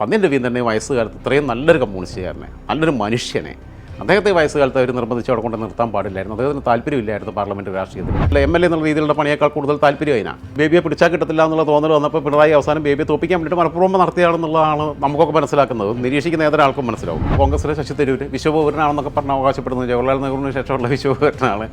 പന്ന്യൻ രവീന്ദ്രനെ വയസ്സുകാലത്ത് ഇത്രയും നല്ലൊരു കമ്മ്യൂണിസ്റ്റുകാരനെ, നല്ലൊരു മനുഷ്യനെ അദ്ദേഹത്തെ വയസ്സുകാലത്ത് അവർ നിർബന്ധിച്ച് അവിടെ കൊണ്ട് നിർത്താൻ പാടില്ലായിരുന്നു. അദ്ദേഹത്തിന് താല്പര്യമില്ലായിരുന്നു പാർലമെൻറ്റ് രാഷ്ട്രീയത്തിൽ. എം എൽ എ എന്നുള്ള രീതിയിലുള്ള പണിയേക്കാൾ കൂടുതൽ താല്പര്യം അതിനാണ്. ബേബിയെ പിടിച്ചാൽ കിട്ടത്തില്ല എന്നുള്ള തോന്നൽ വന്നപ്പോൾ പിണറായി അവസാനം ബേബിയെ തോപ്പിക്കാൻ വേണ്ടിയിട്ട് മനഃപൂർവ്വം നടത്തിയാണെന്നുള്ളതാണ് നമുക്കൊക്കെ മനസ്സിലാക്കുന്നത്. നിരീക്ഷിക്കുന്ന ഏതൊരാൾക്കും മനസ്സിലാവും. കോൺഗ്രസിലെ ശശി തരൂർ വിശ്വപൗരനാണെന്നൊക്കെ പറഞ്ഞ് അവകാശപ്പെടുന്നത് ജവഹർലാൽ നെഹ്റുവിന് ശേഷമുള്ള വിശ്വപൗരനാണ്.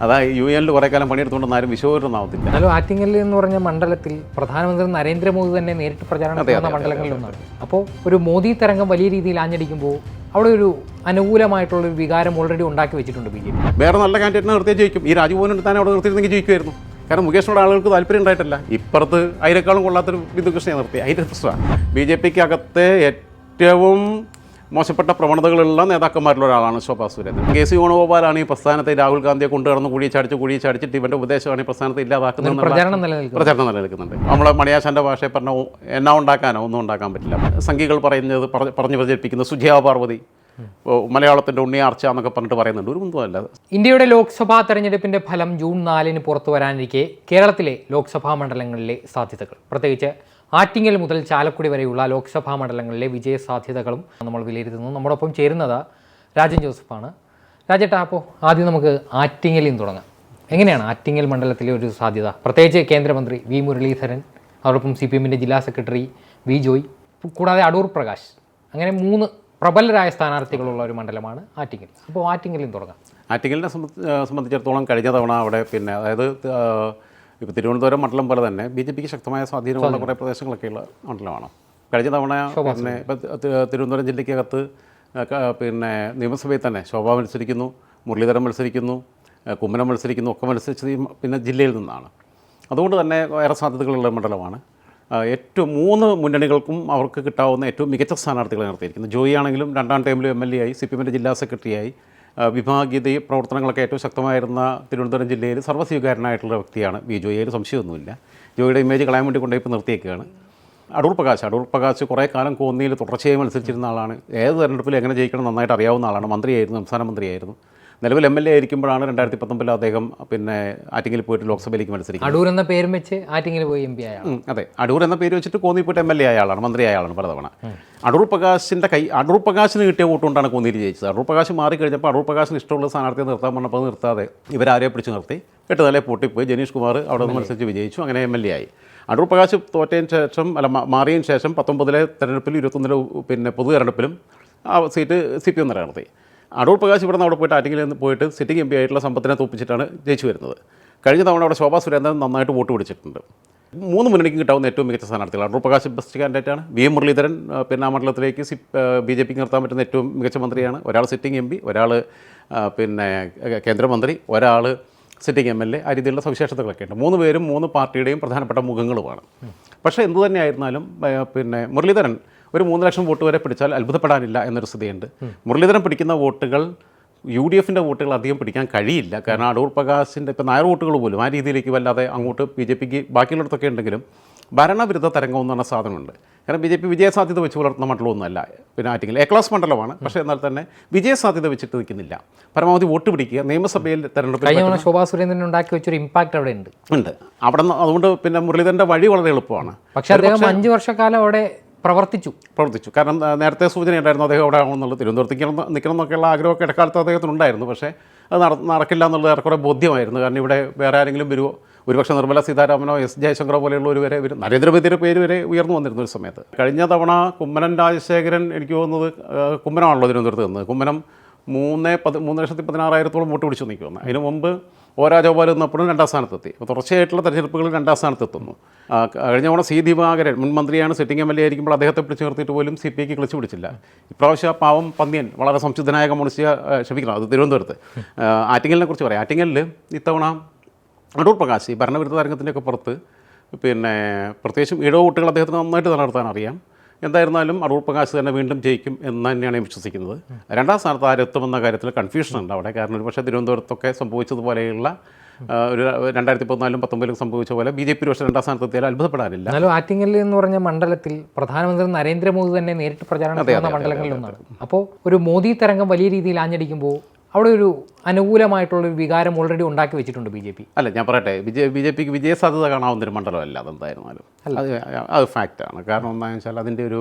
അതായത് UN കുറേ കാലം പണിയെടുത്തുകൊണ്ടെന്ന് ആരും വിശ്വപൗരനാവത്തില്ല. എന്നാലും ആറ്റിങ്ങൽ എന്ന് പറഞ്ഞ മണ്ഡലത്തിൽ പ്രധാനമന്ത്രി നരേന്ദ്രമോദി തന്നെ നേരിട്ട് പ്രചാരണം ചെയ്യുന്ന മണ്ഡലങ്ങളിലൊന്നാണ്. അപ്പോൾ ഒരു മോദി തരംഗം വലിയ രീതിയിൽ ആഞ്ഞടിക്കുമ്പോൾ അവിടെ ഒരു അനുകൂലമായിട്ടുള്ളൊരു വികാരം ഓൾറെഡി ഉണ്ടാക്കി വെച്ചിട്ടുണ്ട് BJP. വേറെ നല്ല കാൻഡിഡേറ്റിനെ നിർത്തിയാൽ ജയിക്കും. ഈ രാജ്ഭവനിൽ തന്നെ അവിടെ നിർത്തിയിരുന്നെങ്കിൽ ജയിക്കുമായിരുന്നു. കാരണം മുകേഷിനോട് ആളുകൾക്ക് താല്പര്യം ഉണ്ടായിട്ടില്ല. ഇപ്പുറത്ത് അതിനേക്കാളും കൊള്ളാത്തൊരു ബിന്ദുകൃഷ്ണനെ നിർത്തി. അതിൻ്റെ പ്രശ്നമാണ് BJPക്ക് അകത്തെ ഏറ്റവും മോശപ്പെട്ട പ്രവണതകളുള്ള നേതാക്കന്മാരിൽ ഒരാളാണ് ശോഭാ സുരേന്ദ്രൻ. KC വേണുഗോപാലാണ് ഈ പ്രസ്ഥാനത്തെ രാഹുൽ ഗാന്ധിയെ കൊണ്ടുവന്ന് കുഴിച്ചടിച്ചിട്ട് ഇവൻ്റെ ഉപദേശമാണ് ഈ പ്രസ്ഥാനത്തെ ഇല്ലാതാക്കുന്നത്. പ്രചരണം നിലനിൽക്കുന്നുണ്ട്. നമ്മളെ മണിയാശാൻ്റെ ഭാഷയെ പറഞ്ഞ എന്നാ ഉണ്ടാക്കാനോ ഒന്നും ഉണ്ടാക്കാൻ പറ്റില്ല. സംഘികൾ പറഞ്ഞു പ്രചരിപ്പിക്കുന്ന സുജയ പാർവതി, മലയാളത്തിൻ്റെ ഉണ്ണിയാർച്ച എന്നൊക്കെ പറഞ്ഞിട്ട് പറയുന്നുണ്ട്. ഒരു മുമ്പല്ല. ഇന്ത്യയുടെ ലോക്സഭാ തെരഞ്ഞെടുപ്പിന്റെ ഫലം ജൂൺ 4 പുറത്തു വരാനിരിക്കെ കേരളത്തിലെ ലോക്സഭാ മണ്ഡലങ്ങളിലെ സാധ്യതകൾ, പ്രത്യേകിച്ച് ആറ്റിങ്ങൽ മുതൽ ചാലക്കുടി വരെയുള്ള ലോക്സഭാ മണ്ഡലങ്ങളിലെ വിജയ സാധ്യതകളും നമ്മൾ വിലയിരുത്തുന്നു. നമ്മോടൊപ്പം ചേരുന്നത് രാജൻ ജോസഫാണ്. രാജേട്ടാ, അപ്പോൾ ആദ്യം നമുക്ക് ആറ്റിങ്ങലിൽ നിന്ന് തുടങ്ങാം. എങ്ങനെയാണ് ആറ്റിങ്ങൽ മണ്ഡലത്തിലെ ഒരു സാധ്യത? പ്രത്യേകിച്ച് കേന്ദ്രമന്ത്രി V മുരളീധരൻ, അതോടൊപ്പം CPMന്റെ ജില്ലാ സെക്രട്ടറി V ജോയ്, കൂടാതെ അടൂർ പ്രകാശ്, അങ്ങനെ 3 പ്രബലരായ സ്ഥാനാർത്ഥികളുള്ള ഒരു മണ്ഡലമാണ് ആറ്റിങ്ങൽ. അപ്പോൾ ആറ്റിങ്ങലിൽ നിന്ന് തുടങ്ങാം. ആറ്റിങ്ങലിനെ സംബന്ധിച്ചിടത്തോളം കഴിഞ്ഞ തവണ അവിടെ അതായത് ഇപ്പോൾ തിരുവനന്തപുരം മണ്ഡലം പോലെ തന്നെ BJPക്ക് ശക്തമായ സ്വാധീനമുള്ള കുറേ പ്രദേശങ്ങളൊക്കെയുള്ള മണ്ഡലമാണ്. കഴിഞ്ഞ തവണ ഇപ്പോൾ തിരുവനന്തപുരം ജില്ലയ്ക്കകത്ത് നിയമസഭയിൽ തന്നെ ശോഭ മത്സരിക്കുന്നു, മുരളീധരൻ മത്സരിക്കുന്നു, കുമ്മനം മത്സരിക്കുന്നു, ഒക്കെ മത്സരിച്ചത് ജില്ലയിൽ നിന്നാണ്. അതുകൊണ്ട് തന്നെ ഏറെ സാധ്യതകളുള്ള മണ്ഡലമാണ്. ഏറ്റവും 3 മുന്നണികൾക്കും അവർക്ക് കിട്ടാവുന്ന ഏറ്റവും മികച്ച സ്ഥാനാർത്ഥികളെ നിർത്തിയിരിക്കുന്നു. ജോയി ആണെങ്കിലും 2ാം ടൈമിലും MLA ആയി, CPMന്റെ ജില്ലാ സെക്രട്ടറിയായി, വിഭാഗീയത പ്രവർത്തനങ്ങളൊക്കെ ഏറ്റവും ശക്തമായിരുന്ന തിരുവനന്തപുരം ജില്ലയിൽ സർവ്വസ്വീകാരനായിട്ടുള്ള വ്യക്തിയാണ് V ജോയി. അതിൽ സംശയമൊന്നുമില്ല. ജോയിയുടെ ഇമേജ് കളയാൻ വേണ്ടി കൊണ്ടുപോയി ഇപ്പോൾ നിർത്തിയേക്കുകയാണ്. അടൂർ പ്രകാശ് കുറേ കാലം കോന്നിയിൽ തുടർച്ചയായി മത്സരിച്ചിരുന്ന ആളാണ്. ഏത് തെരഞ്ഞെടുപ്പിൽ എങ്ങനെ ജയിക്കണം നന്നായിട്ട് അറിയാവുന്ന ആളാണ്. മന്ത്രിയായിരുന്നു, സംസ്ഥാന മന്ത്രിയായിരുന്നു. നിലവിൽ MLA ആയിരിക്കുമ്പോഴാണ് 2019 അദ്ദേഹം ആറ്റിങ്ങൽ പോയിട്ട് ലോക്സഭയിലേക്ക് മത്സരിക്കും. അടൂർ എന്ന പേരും വെച്ച് ആറ്റിങ്ങൽ പോയി MP ആയ. അതെ, അടൂർ എന്ന പേര് വെച്ചിട്ട് കോന്നി പോയിട്ട് MLA ആയ ആളാണ്, മന്ത്രിയായ ആളാണ് പലതവണ. അടൂർ പ്രകാശിന് കിട്ടിയ വോട്ടുകൊണ്ടാണ് കോന്നിയിൽ ജയിച്ചത്. അടൂർ പ്രകാശ് മാറിക്കഴിഞ്ഞപ്പോൾ അടൂർ പ്രകാശിന് ഇഷ്ടമുള്ള സ്ഥാനാർത്ഥിയെ നിർത്താൻ പറഞ്ഞപ്പോൾ നിർത്താതെ ഇവരാരെയും പിടിച്ച് നിർത്തി 8 നിലയിൽ പൊട്ടിപ്പോയി. ജനീഷ് കുമാർ അവിടെ നിന്ന് മത്സരിച്ച് വിജയിച്ചു. അങ്ങനെ MLA ആയി. അടൂർ പ്രകാശ് തോറ്റതിന് ശേഷം മാറിയതിന് ശേഷം 19 തെരഞ്ഞെടുപ്പിലും 21 പൊതു തെരഞ്ഞെടുപ്പിലും ആ സീറ്റ് CPM നിലനിർത്തി. അടൂർ പ്രകാശ് ഇവിടെ നിന്ന് അവിടെ പോയിട്ട് ആറ്റിങ്ങിൽ നിന്ന് പോയിട്ട് സിറ്റിംഗ് MP ആയിട്ടുള്ള സമ്പത്തിനെ തോപ്പിച്ചിട്ടാണ് ജയിച്ചു വരുന്നത്. കഴിഞ്ഞ തവണ അവിടെ ശോഭാ സുരേന്ദ്രൻ നന്നായിട്ട് വോട്ട് പിടിച്ചിട്ടുണ്ട്. 3 മുന്നണിക്ക് കിട്ടാവുന്ന ഏറ്റവും മികച്ച സ്ഥാനാർത്ഥികൾ. അടൂർ പ്രകാശ് ബെസ്റ്റ് കാൻഡിഡേറ്റാണ്. V മുരളീധരൻ ആ മണ്ഡലത്തിലേക്ക് BJPക്ക് നിർത്താൻ പറ്റുന്ന ഏറ്റവും മികച്ച മന്ത്രിയാണ്. ഒരാൾ സിറ്റിംഗ് MP, ഒരാൾ കേന്ദ്രമന്ത്രി, ഒരാൾ സിറ്റിംഗ് MLA. ആ രീതിയിലുള്ള സവിശേഷതകളൊക്കെ ഉണ്ട്. 3 പേരും 3 പാർട്ടിയുടെയും പ്രധാനപ്പെട്ട മുഖങ്ങളുമാണ്. പക്ഷേ എന്തു തന്നെയായിരുന്നാലും മുരളീധരൻ ഒരു 3 ലക്ഷം വോട്ട് വരെ പിടിച്ചാൽ അത്ഭുതപ്പെടാനില്ല എന്നൊരു സ്ഥിതിയുണ്ട്. മുരളീധരൻ പിടിക്കുന്ന വോട്ടുകൾ UDFൻ്റെ വോട്ടുകൾ അധികം പിടിക്കാൻ കഴിയില്ല. കാരണം അടൂർ പ്രകാശിൻ്റെ ഇപ്പോൾ നായർ വോട്ടുകൾ പോലും ആ രീതിയിലേക്ക് വല്ലാതെ അങ്ങോട്ട് BJPക്ക് ബാക്കിയുള്ളിടത്തൊക്കെ ഉണ്ടെങ്കിലും ഭരണവിരുദ്ധ തരംഗം എന്ന് പറഞ്ഞ സാധനമുണ്ട്. കാരണം BJP വിജയസാധ്യത വെച്ച് പുലർത്തുന്ന മണ്ഡലമൊന്നുമല്ല. ആറ്റിങ്ങൽ A ക്ലാസ് മണ്ഡലമാണ്. പക്ഷേ എന്നാൽ തന്നെ വിജയസാധ്യത വെച്ചിട്ട് നിൽക്കുന്നില്ല. പരമാവധി വോട്ട് പിടിക്കുക. നിയമസഭയിൽ തെരഞ്ഞെടുപ്പ് ശോഭാ സുരേന്ദ്രൻ ഉണ്ടാക്കി വെച്ചൊരു ഇമ്പാക്റ്റ് അവിടെ ഉണ്ട്. അവിടെ നിന്ന് അതുകൊണ്ട് മുരളീധരൻ്റെ വഴി വളരെ എളുപ്പമാണ്. പക്ഷേ അദ്ദേഹം 5 വർഷക്കാലം അവിടെ പ്രവർത്തിച്ചു. കാരണം നേരത്തെ സൂചനയുണ്ടായിരുന്നു അദ്ദേഹം അവിടെ ആണെന്നുള്ളത്. തിരുവനന്തപുരത്തേക്ക് നിൽക്കണം എന്നൊക്കെയുള്ള ആഗ്രഹമൊക്കെ ഇടക്കാലത്ത് അദ്ദേഹത്തിനുണ്ടായിരുന്നു. പക്ഷേ അത് നടക്കില്ല എന്നുള്ളത് ഏറെക്കുറെ ബോധ്യമായിരുന്നു. കാരണം ഇവിടെ വേറെ ആരെങ്കിലും വരുമോ, ഒരുപക്ഷെ നിർമ്മല സീതാരാമനോ S ജയശങ്കറോ പോലെയുള്ളവർ വരെ വരും. നരേന്ദ്രമോദിയുടെ പേര് വരെ ഉയർന്നു വന്നിരുന്ന ഒരു സമയത്ത്. കഴിഞ്ഞ തവണ കുമ്മനം രാജശേഖരൻ, എനിക്ക് തോന്നുന്നത് കുമ്മനമാണല്ലോ തിരുവനന്തപുരത്ത് നിന്ന്, കുമ്മനം 3,16,000 വോട്ട് പിടിച്ചു നിൽക്കുന്നു. അതിന് മുമ്പ് രാജഗോപാൽ നിന്നപ്പോഴും 2ാം സ്ഥാനത്തെത്തി. അപ്പോൾ തുടർച്ചയായിട്ടുള്ള തെരഞ്ഞെടുപ്പുകളിൽ 2ാം സ്ഥാനത്തെത്തുന്നു. കഴിഞ്ഞ തവണ C ദിവാകരൻ മുൻ മന്ത്രിയാണ്, സിറ്റിംഗ് MLA ആയിരിക്കുമ്പോൾ അദ്ദേഹത്തെ പിടിച്ചു നിർത്തിയിട്ട് പോലും CPIക്ക് ക്ലച്ച് പിടിച്ചില്ല. ഇപ്രാവശ്യം പാവം പന്ന്യൻ വളരെ സംശുദ്ധനായ ക്ഷമിക്കണം, അത് തിരുവനന്തപുരത്ത്. ആറ്റിങ്ങലിനെ കുറിച്ച് പറയാം. ആറ്റിങ്ങലിൽ ഇത്തവണ അടൂർ പ്രകാശ് ഈ ഭരണവിരുദ്ധ തരംഗത്തിൻ്റെയൊക്കെ പുറത്ത് പ്രത്യേകിച്ചും ഇടവ വോട്ടുകൾ അദ്ദേഹത്തിന് നന്നായിട്ട് നിലനിർത്താൻ അറിയാം. എന്തായിരുന്നാലും അടൂർ പ്രകാശ് തന്നെ വീണ്ടും ജയിക്കും എന്ന് തന്നെയാണ് ഞാൻ വിശ്വസിക്കുന്നത്. 2ാം സ്ഥാനത്ത് ആരെത്തുമെന്ന കാര്യത്തിൽ കൺഫ്യൂഷനുണ്ട് അവിടെ. കാരണം ഒരു പക്ഷേ തിരുവനന്തപുരത്തൊക്കെ സംഭവിച്ചതുപോലെയുള്ള ഒരു 2014 19 സംഭവിച്ച പോലെ BJP പക്ഷേ 2ാം സ്ഥാനത്തെത്തിയാൽ അത്ഭുതപ്പെടാനില്ല. എന്നാലും ആറ്റിങ്ങൽ എന്ന് പറഞ്ഞ മണ്ഡലത്തിൽ പ്രധാനമന്ത്രി നരേന്ദ്രമോദി തന്നെ നേരിട്ട് പ്രചാരണം ചെയ്യുന്ന മണ്ഡലങ്ങളിലൊന്നാണ്. അപ്പോൾ ഒരു മോദി തരംഗം വലിയ രീതിയിൽ ആഞ്ഞടിക്കുമ്പോൾ അവിടെ ഒരു അനുകൂലമായിട്ടുള്ളൊരു വികാരം ഓൾറെഡി ഉണ്ടാക്കി വെച്ചിട്ടുണ്ട് BJP. അല്ല, ഞാൻ പറയട്ടെ, BJPക്ക് വിജയസാധ്യത കാണാവുന്നൊരു മണ്ഡലമല്ല അതെന്തായിരുന്നാലും. അത് ഫാക്റ്റാണ്. കാരണം എന്താണെന്ന് വെച്ചാൽ അതിൻ്റെ ഒരു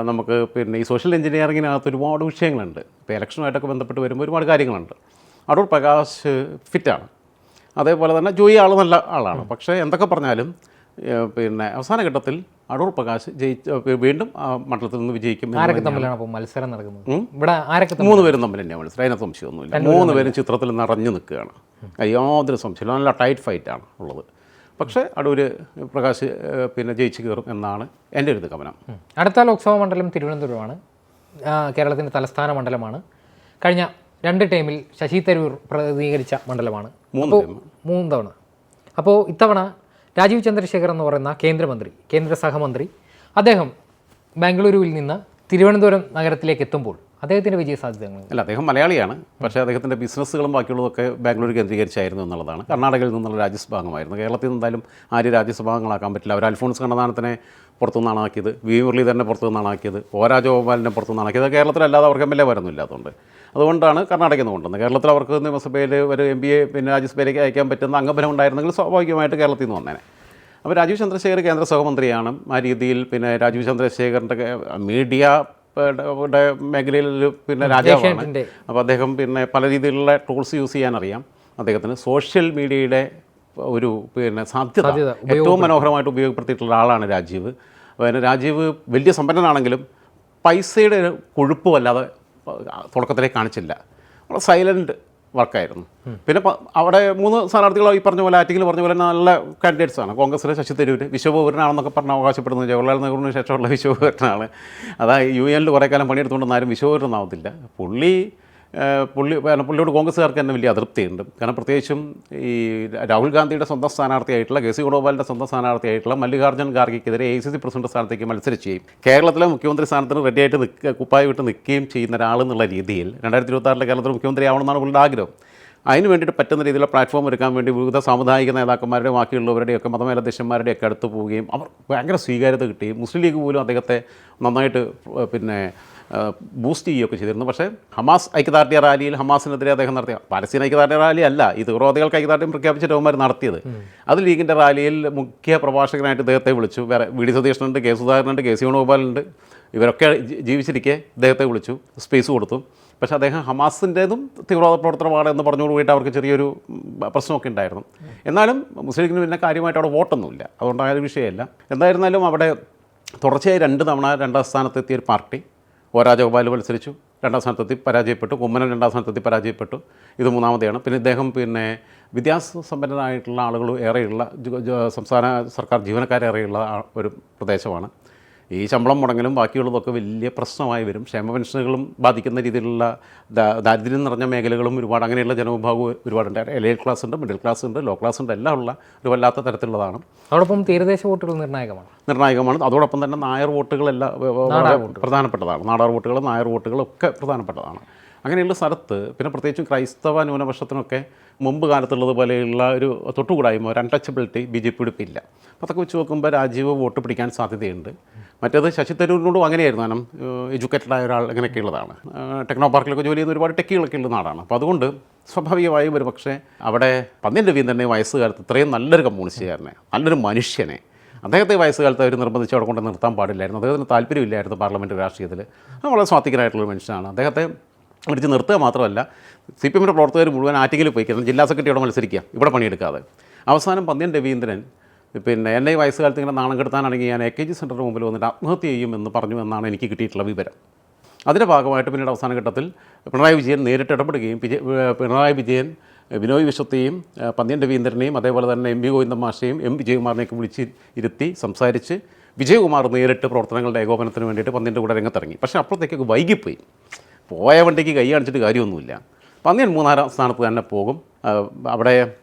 നമുക്ക് പിന്നെ ഈ സോഷ്യൽ എഞ്ചിനീയറിങ്ങിനകത്ത് ഒരുപാട് വിഷയങ്ങളുണ്ട്. ഇപ്പോൾ ഇലക്ഷനുമായിട്ടൊക്കെ ബന്ധപ്പെട്ട് വരുമ്പോൾ ഒരുപാട് കാര്യങ്ങളുണ്ട്. അടൂർ പ്രകാശ് ഫിറ്റാണ്. അതേപോലെ തന്നെ ജോയി ആൾ നല്ല ആളാണ്. പക്ഷേ എന്തൊക്കെ പറഞ്ഞാലും പിന്നെ അവസാന ഘട്ടത്തിൽ അടൂർ പ്രകാശ് വീണ്ടും ആ മണ്ഡലത്തിൽ നിന്ന് വിജയിക്കും. ആരൊക്കെ തമ്മിലാണ് അപ്പോൾ മത്സരം നടക്കുന്നത്? ഇവിടെ ആരൊക്കെ 3 പേരും തമ്മിൽ തന്നെയാണ് മത്സരം. അതിനകത്ത് സംശയമൊന്നുമില്ല. 3 പേരും ചിത്രത്തിൽ നിറഞ്ഞു നിൽക്കുകയാണ്. യാതൊരു സംശയമില്ല. നല്ല ടൈറ്റ് ഫൈറ്റാണ് ഉള്ളത്. പക്ഷേ അടൂർ പ്രകാശ് പിന്നെ ജയിച്ച് കയറും എന്നാണ് എൻ്റെ ഒരു നിഗമനം. അടുത്ത ലോക്സഭാ മണ്ഡലം തിരുവനന്തപുരമാണ്. കേരളത്തിൻ്റെ തലസ്ഥാന മണ്ഡലമാണ്. കഴിഞ്ഞ 2 ടൈമിൽ ശശി തരൂർ പ്രതിനിധീകരിച്ച മണ്ഡലമാണ്. 3 തവണ. അപ്പോൾ ഇത്തവണ രാജീവ് ചന്ദ്രശേഖർ എന്ന് പറയുന്ന കേന്ദ്ര സഹമന്ത്രി, അദ്ദേഹം ബാംഗ്ലൂരുവിൽ നിന്ന് തിരുവനന്തപുരം നഗരത്തിലേക്ക് എത്തുമ്പോൾ അദ്ദേഹത്തിൻ്റെ വിജയ സാധ്യതകൾ? അല്ല, അദ്ദേഹം മലയാളിയാണ്. പക്ഷേ അദ്ദേഹത്തിൻ്റെ ബിസിനസ്സുകളും ബാക്കിയുള്ളതൊക്കെ ബാംഗ്ലൂർ കേന്ദ്രീകരിച്ചായിരുന്നു എന്നുള്ളതാണ്. കർണാടകയിൽ നിന്നുള്ള രാജ്യസഭാംഗമായിരുന്നു. കേരളത്തിൽ നിന്ന് എന്തായാലും ആര് രാജ്യസഭാംഗങ്ങളാക്കാൻ പറ്റില്ല. അവർ അൽഫോൺസ് കണ്ണന്താനത്തിനെ പുറത്തുനിന്നാണ് ആക്കിയത്, വി മുരളീധരനെ പുറത്തുനിന്നാണ് ആക്കിയത്, ഒ രാജഗോപാലിനെ പുറത്തുനിന്നാണ് ആക്കിയത്. കേരളത്തിലല്ലാതെ അവർക്ക് MLA വരുന്നില്ലാത്തതുകൊണ്ട് അതുകൊണ്ടാണ് കർണാടകയിൽ നിന്ന് കൊണ്ടുവന്നത്. കേരളത്തിൽ അവർക്ക് നിയമസഭയിൽ ഒരു MBA പിന്നെ രാജ്യസഭയിലേക്ക് അയക്കാൻ പറ്റുന്ന അംഗബലം ഉണ്ടായിരുന്നെങ്കിൽ സ്വാഭാവികമായിട്ട് കേരളത്തിൽ നിന്ന് വന്നേനെ. അപ്പോൾ രാജീവ് ചന്ദ്രശേഖർ കേന്ദ്ര സഹമന്ത്രിയാണ്. ആ രീതിയിൽ പിന്നെ രാജീവ് ചന്ദ്രശേഖറിൻ്റെ മീഡിയ മേഖലയിൽ പിന്നെ രാജാവാണ്. അപ്പോൾ അദ്ദേഹം പിന്നെ പല രീതിയിലുള്ള ടൂൾസ് യൂസ് ചെയ്യാൻ അറിയാം. അദ്ദേഹത്തിന് സോഷ്യൽ മീഡിയയുടെ ഒരു പിന്നെ സാധ്യത ഏറ്റവും മനോഹരമായിട്ട് ഉപയോഗപ്പെടുത്തിയിട്ടുള്ള ആളാണ് രാജീവ്. പിന്നെ രാജീവ് വലിയ സമ്പന്നനാണെങ്കിലും പൈസയുടെ കൊഴുപ്പ് വല്ലാതെ തുടക്കത്തിലേക്ക് കാണിച്ചില്ല. വളരെ സൈലൻറ്റ് വർക്കായിരുന്നു. പിന്നെ അവിടെ 3 സ്ഥാനാർത്ഥികൾ ഈ പറഞ്ഞ പോലെ ആറ്റിങ്ങിൽ പറഞ്ഞ പോലെ നല്ല കാൻഡിഡേറ്റ്സാണ്. കോൺഗ്രസിലെ ശശി തരൂർ വിശ്വപൗരനാണെന്നൊക്കെ പറഞ്ഞ് അവകാശപ്പെടുന്നത് ജവഹർലാൽ നെഹ്റുവിന് ശേഷമുള്ള വിശ്വപൗരനാണ്. അതായത് UN കുറേ കാലം പണിയെടുത്തുകൊണ്ടൊന്നും ആരും വിശ്വപൗരനാവത്തില്ല. പുള്ളിയോട് കോൺഗ്രസ്സുകാർക്ക് തന്നെ വലിയ അതൃപ്തിയുണ്ട്. കാരണം പ്രത്യേകിച്ചും ഈ രാഹുൽ ഗാന്ധിയുടെ സ്വന്തം സ്ഥാനാർത്ഥിയായിട്ടുള്ള KC വേണുഗോപാലിൻ്റെ സ്വന്തം സ്ഥാനാർത്ഥിയായിട്ടുള്ള മല്ലികാർജ്ജുൻ ഖാർഗെക്കെതിരെ AICC പ്രസിഡന്റ് സ്ഥാനത്തേക്ക് മത്സരിക്കുകയും കേരളത്തിലെ മുഖ്യമന്ത്രി സ്ഥാനത്തിന് റെഡിയായിട്ട് കുപ്പായി വിട്ട് നിൽക്കുകയും ചെയ്യുന്ന ഒരാളെന്നുള്ള രീതിയിൽ 2026 കേരളത്തിൽ മുഖ്യമന്ത്രി ആവണമെന്നാണ് പുള്ളിയുടെ ആഗ്രഹം. അതിന് വേണ്ടിയിട്ട് പറ്റുന്ന രീതിയിലുള്ള പ്ലാറ്റ്ഫോം ഒരുക്കാൻ വേണ്ടി വിവിധ സാമുദായിക നേതാക്കന്മാരുടെയും ബാക്കിയുള്ളവരുടെയൊക്കെ മതമേലധ്യക്ഷന്മാരുടെയൊക്കെ അടുത്ത് പോവുകയും അവർ ഭയങ്കര സ്വീകാര്യത കിട്ടുകയും മുസ്ലിം ലീഗ് പോലും അദ്ദേഹത്തെ നന്നായിട്ട് പിന്നെ ബൂസ്റ്റ് ചെയ്യുകയൊക്കെ ചെയ്തിരുന്നു. പക്ഷേ ഹമാസ് ഐക്യദാർഢ്യ റാലിയിൽ ഹമാസിനെതിരെ അദ്ദേഹം നടത്തിയ പാലസ്തീൻ ഐക്യദാർഢ്യ റാലി അല്ല, ഈ തീവ്രവാദികൾക്ക് ഐക്യദാർഢ്യം പ്രഖ്യാപിച്ചിട്ട് അവന്മാർ നടത്തിയത്. അത് ലീഗിൻ്റെ റാലിയിൽ മുഖ്യ പ്രഭാഷകനായിട്ട് ഇദ്ദേഹത്തെ വിളിച്ചു. വേറെ VD സതീശനുണ്ട്, K സുധാകരനുണ്ട്, KC വേണുഗോപാലുണ്ട്. ഇവരൊക്കെ ജീവിച്ചിരിക്കെ ഇദ്ദേഹത്തെ വിളിച്ചു, സ്പേസ് കൊടുത്തു. പക്ഷേ അദ്ദേഹം ഹമാസിൻ്റേതും തീവ്രവാദ പ്രവർത്തനമാണ് എന്ന് പറഞ്ഞുകൊടുകൂടിയിട്ട് അവർക്ക് ചെറിയൊരു പ്രശ്നമൊക്കെ ഉണ്ടായിരുന്നു. എന്നാലും മുസ്ലിം ലീഗിന് പിന്നെ കാര്യമായിട്ട് അവിടെ വോട്ടൊന്നുമില്ല, അതുകൊണ്ടായ ഒരു വിഷയമല്ല. എന്തായിരുന്നാലും അവിടെ തുടർച്ചയായി 2 തവണ 2ാം സ്ഥാനത്തെത്തിയ ഒരു പാർട്ടി ഒ രാജഗോപാൽ മത്സരിച്ചു, 2ാം സ്ഥാനത്തെത്തി പരാജയപ്പെട്ടു. കുമ്മനം 2ാം സ്ഥാനത്തെത്തി പരാജയപ്പെട്ടു. ഇത് 3ാമത്തെയാണ്. പിന്നെ ഇദ്ദേഹം പിന്നെ വിദ്യാസമ്പന്നരായിട്ടുള്ള ആളുകൾ ഏറെയുള്ള സംസ്ഥാന സർക്കാർ ജീവനക്കാരേറെയുള്ള ഒരു പ്രദേശമാണ്. ഈ ശമ്പളം മുടങ്ങലും ബാക്കിയുള്ളതൊക്കെ വലിയ പ്രശ്നമായി വരും. ക്ഷേമ പെൻഷനുകളും ബാധിക്കുന്ന രീതിയിലുള്ള ദാരിദ്ര്യം നിറഞ്ഞ മേഖലകളും ഒരുപാട്, അങ്ങനെയുള്ള ജനവിഭാഗം ഒരുപാടുണ്ട്. എലൈറ്റ് ക്ലാസ് ഉണ്ട്, മിഡിൽ ക്ലാസ് ഉണ്ട്, ലോ ക്ലാസ് ഉണ്ട്, എല്ലാം ഉള്ള ഒരു വല്ലാത്ത തരത്തിലുള്ളതാണ്. അതോടൊപ്പം തീരദേശ വോട്ടുകൾ നിർണായകമാണ്. അതോടൊപ്പം തന്നെ നായർ വോട്ടുകളെല്ലാം പ്രധാനപ്പെട്ടതാണ്. നാടാർ വോട്ടുകൾ, നായർ വോട്ടുകളൊക്കെ പ്രധാനപ്പെട്ടതാണ്. അങ്ങനെയുള്ള സ്ഥലത്ത് പിന്നെ പ്രത്യേകിച്ചും ക്രൈസ്തവ ന്യൂനപക്ഷത്തിനൊക്കെ മുമ്പ് കാലത്തുള്ളതുപോലെയുള്ള ഒരു തൊട്ടുകൂടായ്മ, ഒരു അൺടച്ചബിലിറ്റി BJP യുടെ ഇല്ല. അപ്പോൾ അതൊക്കെ വെച്ച് നോക്കുമ്പോൾ രാജീവ് വോട്ട് പിടിക്കാൻ സാധ്യതയുണ്ട്. മറ്റേത് ശശി തരൂരിനോടും അങ്ങനെയായിരുന്നു. കാരണം എഡ്യൂക്കേറ്റഡായ ഒരാൾ അങ്ങനെയൊക്കെയുള്ളതാണ്. ടെക്നോ പാർക്കിലൊക്കെ ജോലി ചെയ്യുന്ന ഒരുപാട് ടെക്കികളൊക്കെ ഉള്ള നാടാണ്. അപ്പോൾ അതുകൊണ്ട് സ്വാഭാവികമായും ഒരു പക്ഷേ അവിടെ പന്ന്യൻ രവീന്ദ്രനെ വയസ്സുകാലത്ത് ഇത്രയും നല്ലൊരു കമ്മ്യൂണിസ്റ്റുകാരനെ, നല്ലൊരു മനുഷ്യനെ അദ്ദേഹത്തെ വയസ്സുകാലത്ത് അവർ നിർബന്ധിച്ച് അവിടെ കൊണ്ട് നിർത്താൻ പാടില്ലായിരുന്നു. അദ്ദേഹത്തിന് താല്പര്യമില്ലായിരുന്നു പാർലമെൻറ്റ് രാഷ്ട്രീയത്തിൽ. അത് വളരെ സ്വാത്വികനായിട്ടുള്ളൊരു മനുഷ്യനാണ്. അദ്ദേഹത്തെ അടിച്ച് നിർത്തുക മാത്രമല്ല, CPM പ്രവർത്തകർ മുഴുവൻ ആറ്റിങ്ങിൽ പോയി കാരണം ജില്ലാ സെക്രട്ടറിയോടെ മത്സരിക്കുക, ഇവിടെ പണിയെടുക്കാതെ. അവസാനം പന്ന്യൻ രവീന്ദ്രൻ പിന്നെ എന്നെ ഈ വയസ്സുകാലത്ത് ഇങ്ങനെ നാണം കെടുത്താനാണെങ്കിൽ ഞാൻ AKG സെൻറ്ററിന് മുമ്പിൽ വന്നിട്ട് ആത്മഹത്യ ചെയ്യുമെന്ന് പറഞ്ഞു എന്നാണ് എനിക്ക് കിട്ടിയിട്ടുള്ള വിവരം. അതിൻ്റെ ഭാഗമായിട്ട് പിന്നീട് അവസാന ഘട്ടത്തിൽ പിണറായി വിജയൻ നേരിട്ട് ഇടപെടുകയും പിണറായി വിജയൻ ബിനോയ് വിശ്വത്തെയും പന്ന്യൻ രവീന്ദ്രനെയും അതേപോലെ തന്നെ MV ഗോവിന്ദൻ മാഷയും M വിജയകുമാറിനെയൊക്കെ വിളിച്ച് ഇരുത്തി സംസാരിച്ച് വിജയകുമാർ നേരിട്ട് പ്രവർത്തനങ്ങളുടെ ഏകോപനത്തിന് വേണ്ടിയിട്ട് പന്ന്യൻ്റെ കൂടെ രംഗത്തിറങ്ങി. പക്ഷേ അപ്പോഴത്തേക്കൊക്കെ വൈകിപ്പോയി. പോയ വണ്ടിക്ക് കൈ കാണിച്ചിട്ട് കാര്യമൊന്നുമില്ല. പന്ന്യൻ 3ാം സ്ഥാനത്ത് തന്നെ പോകും. അവിടെ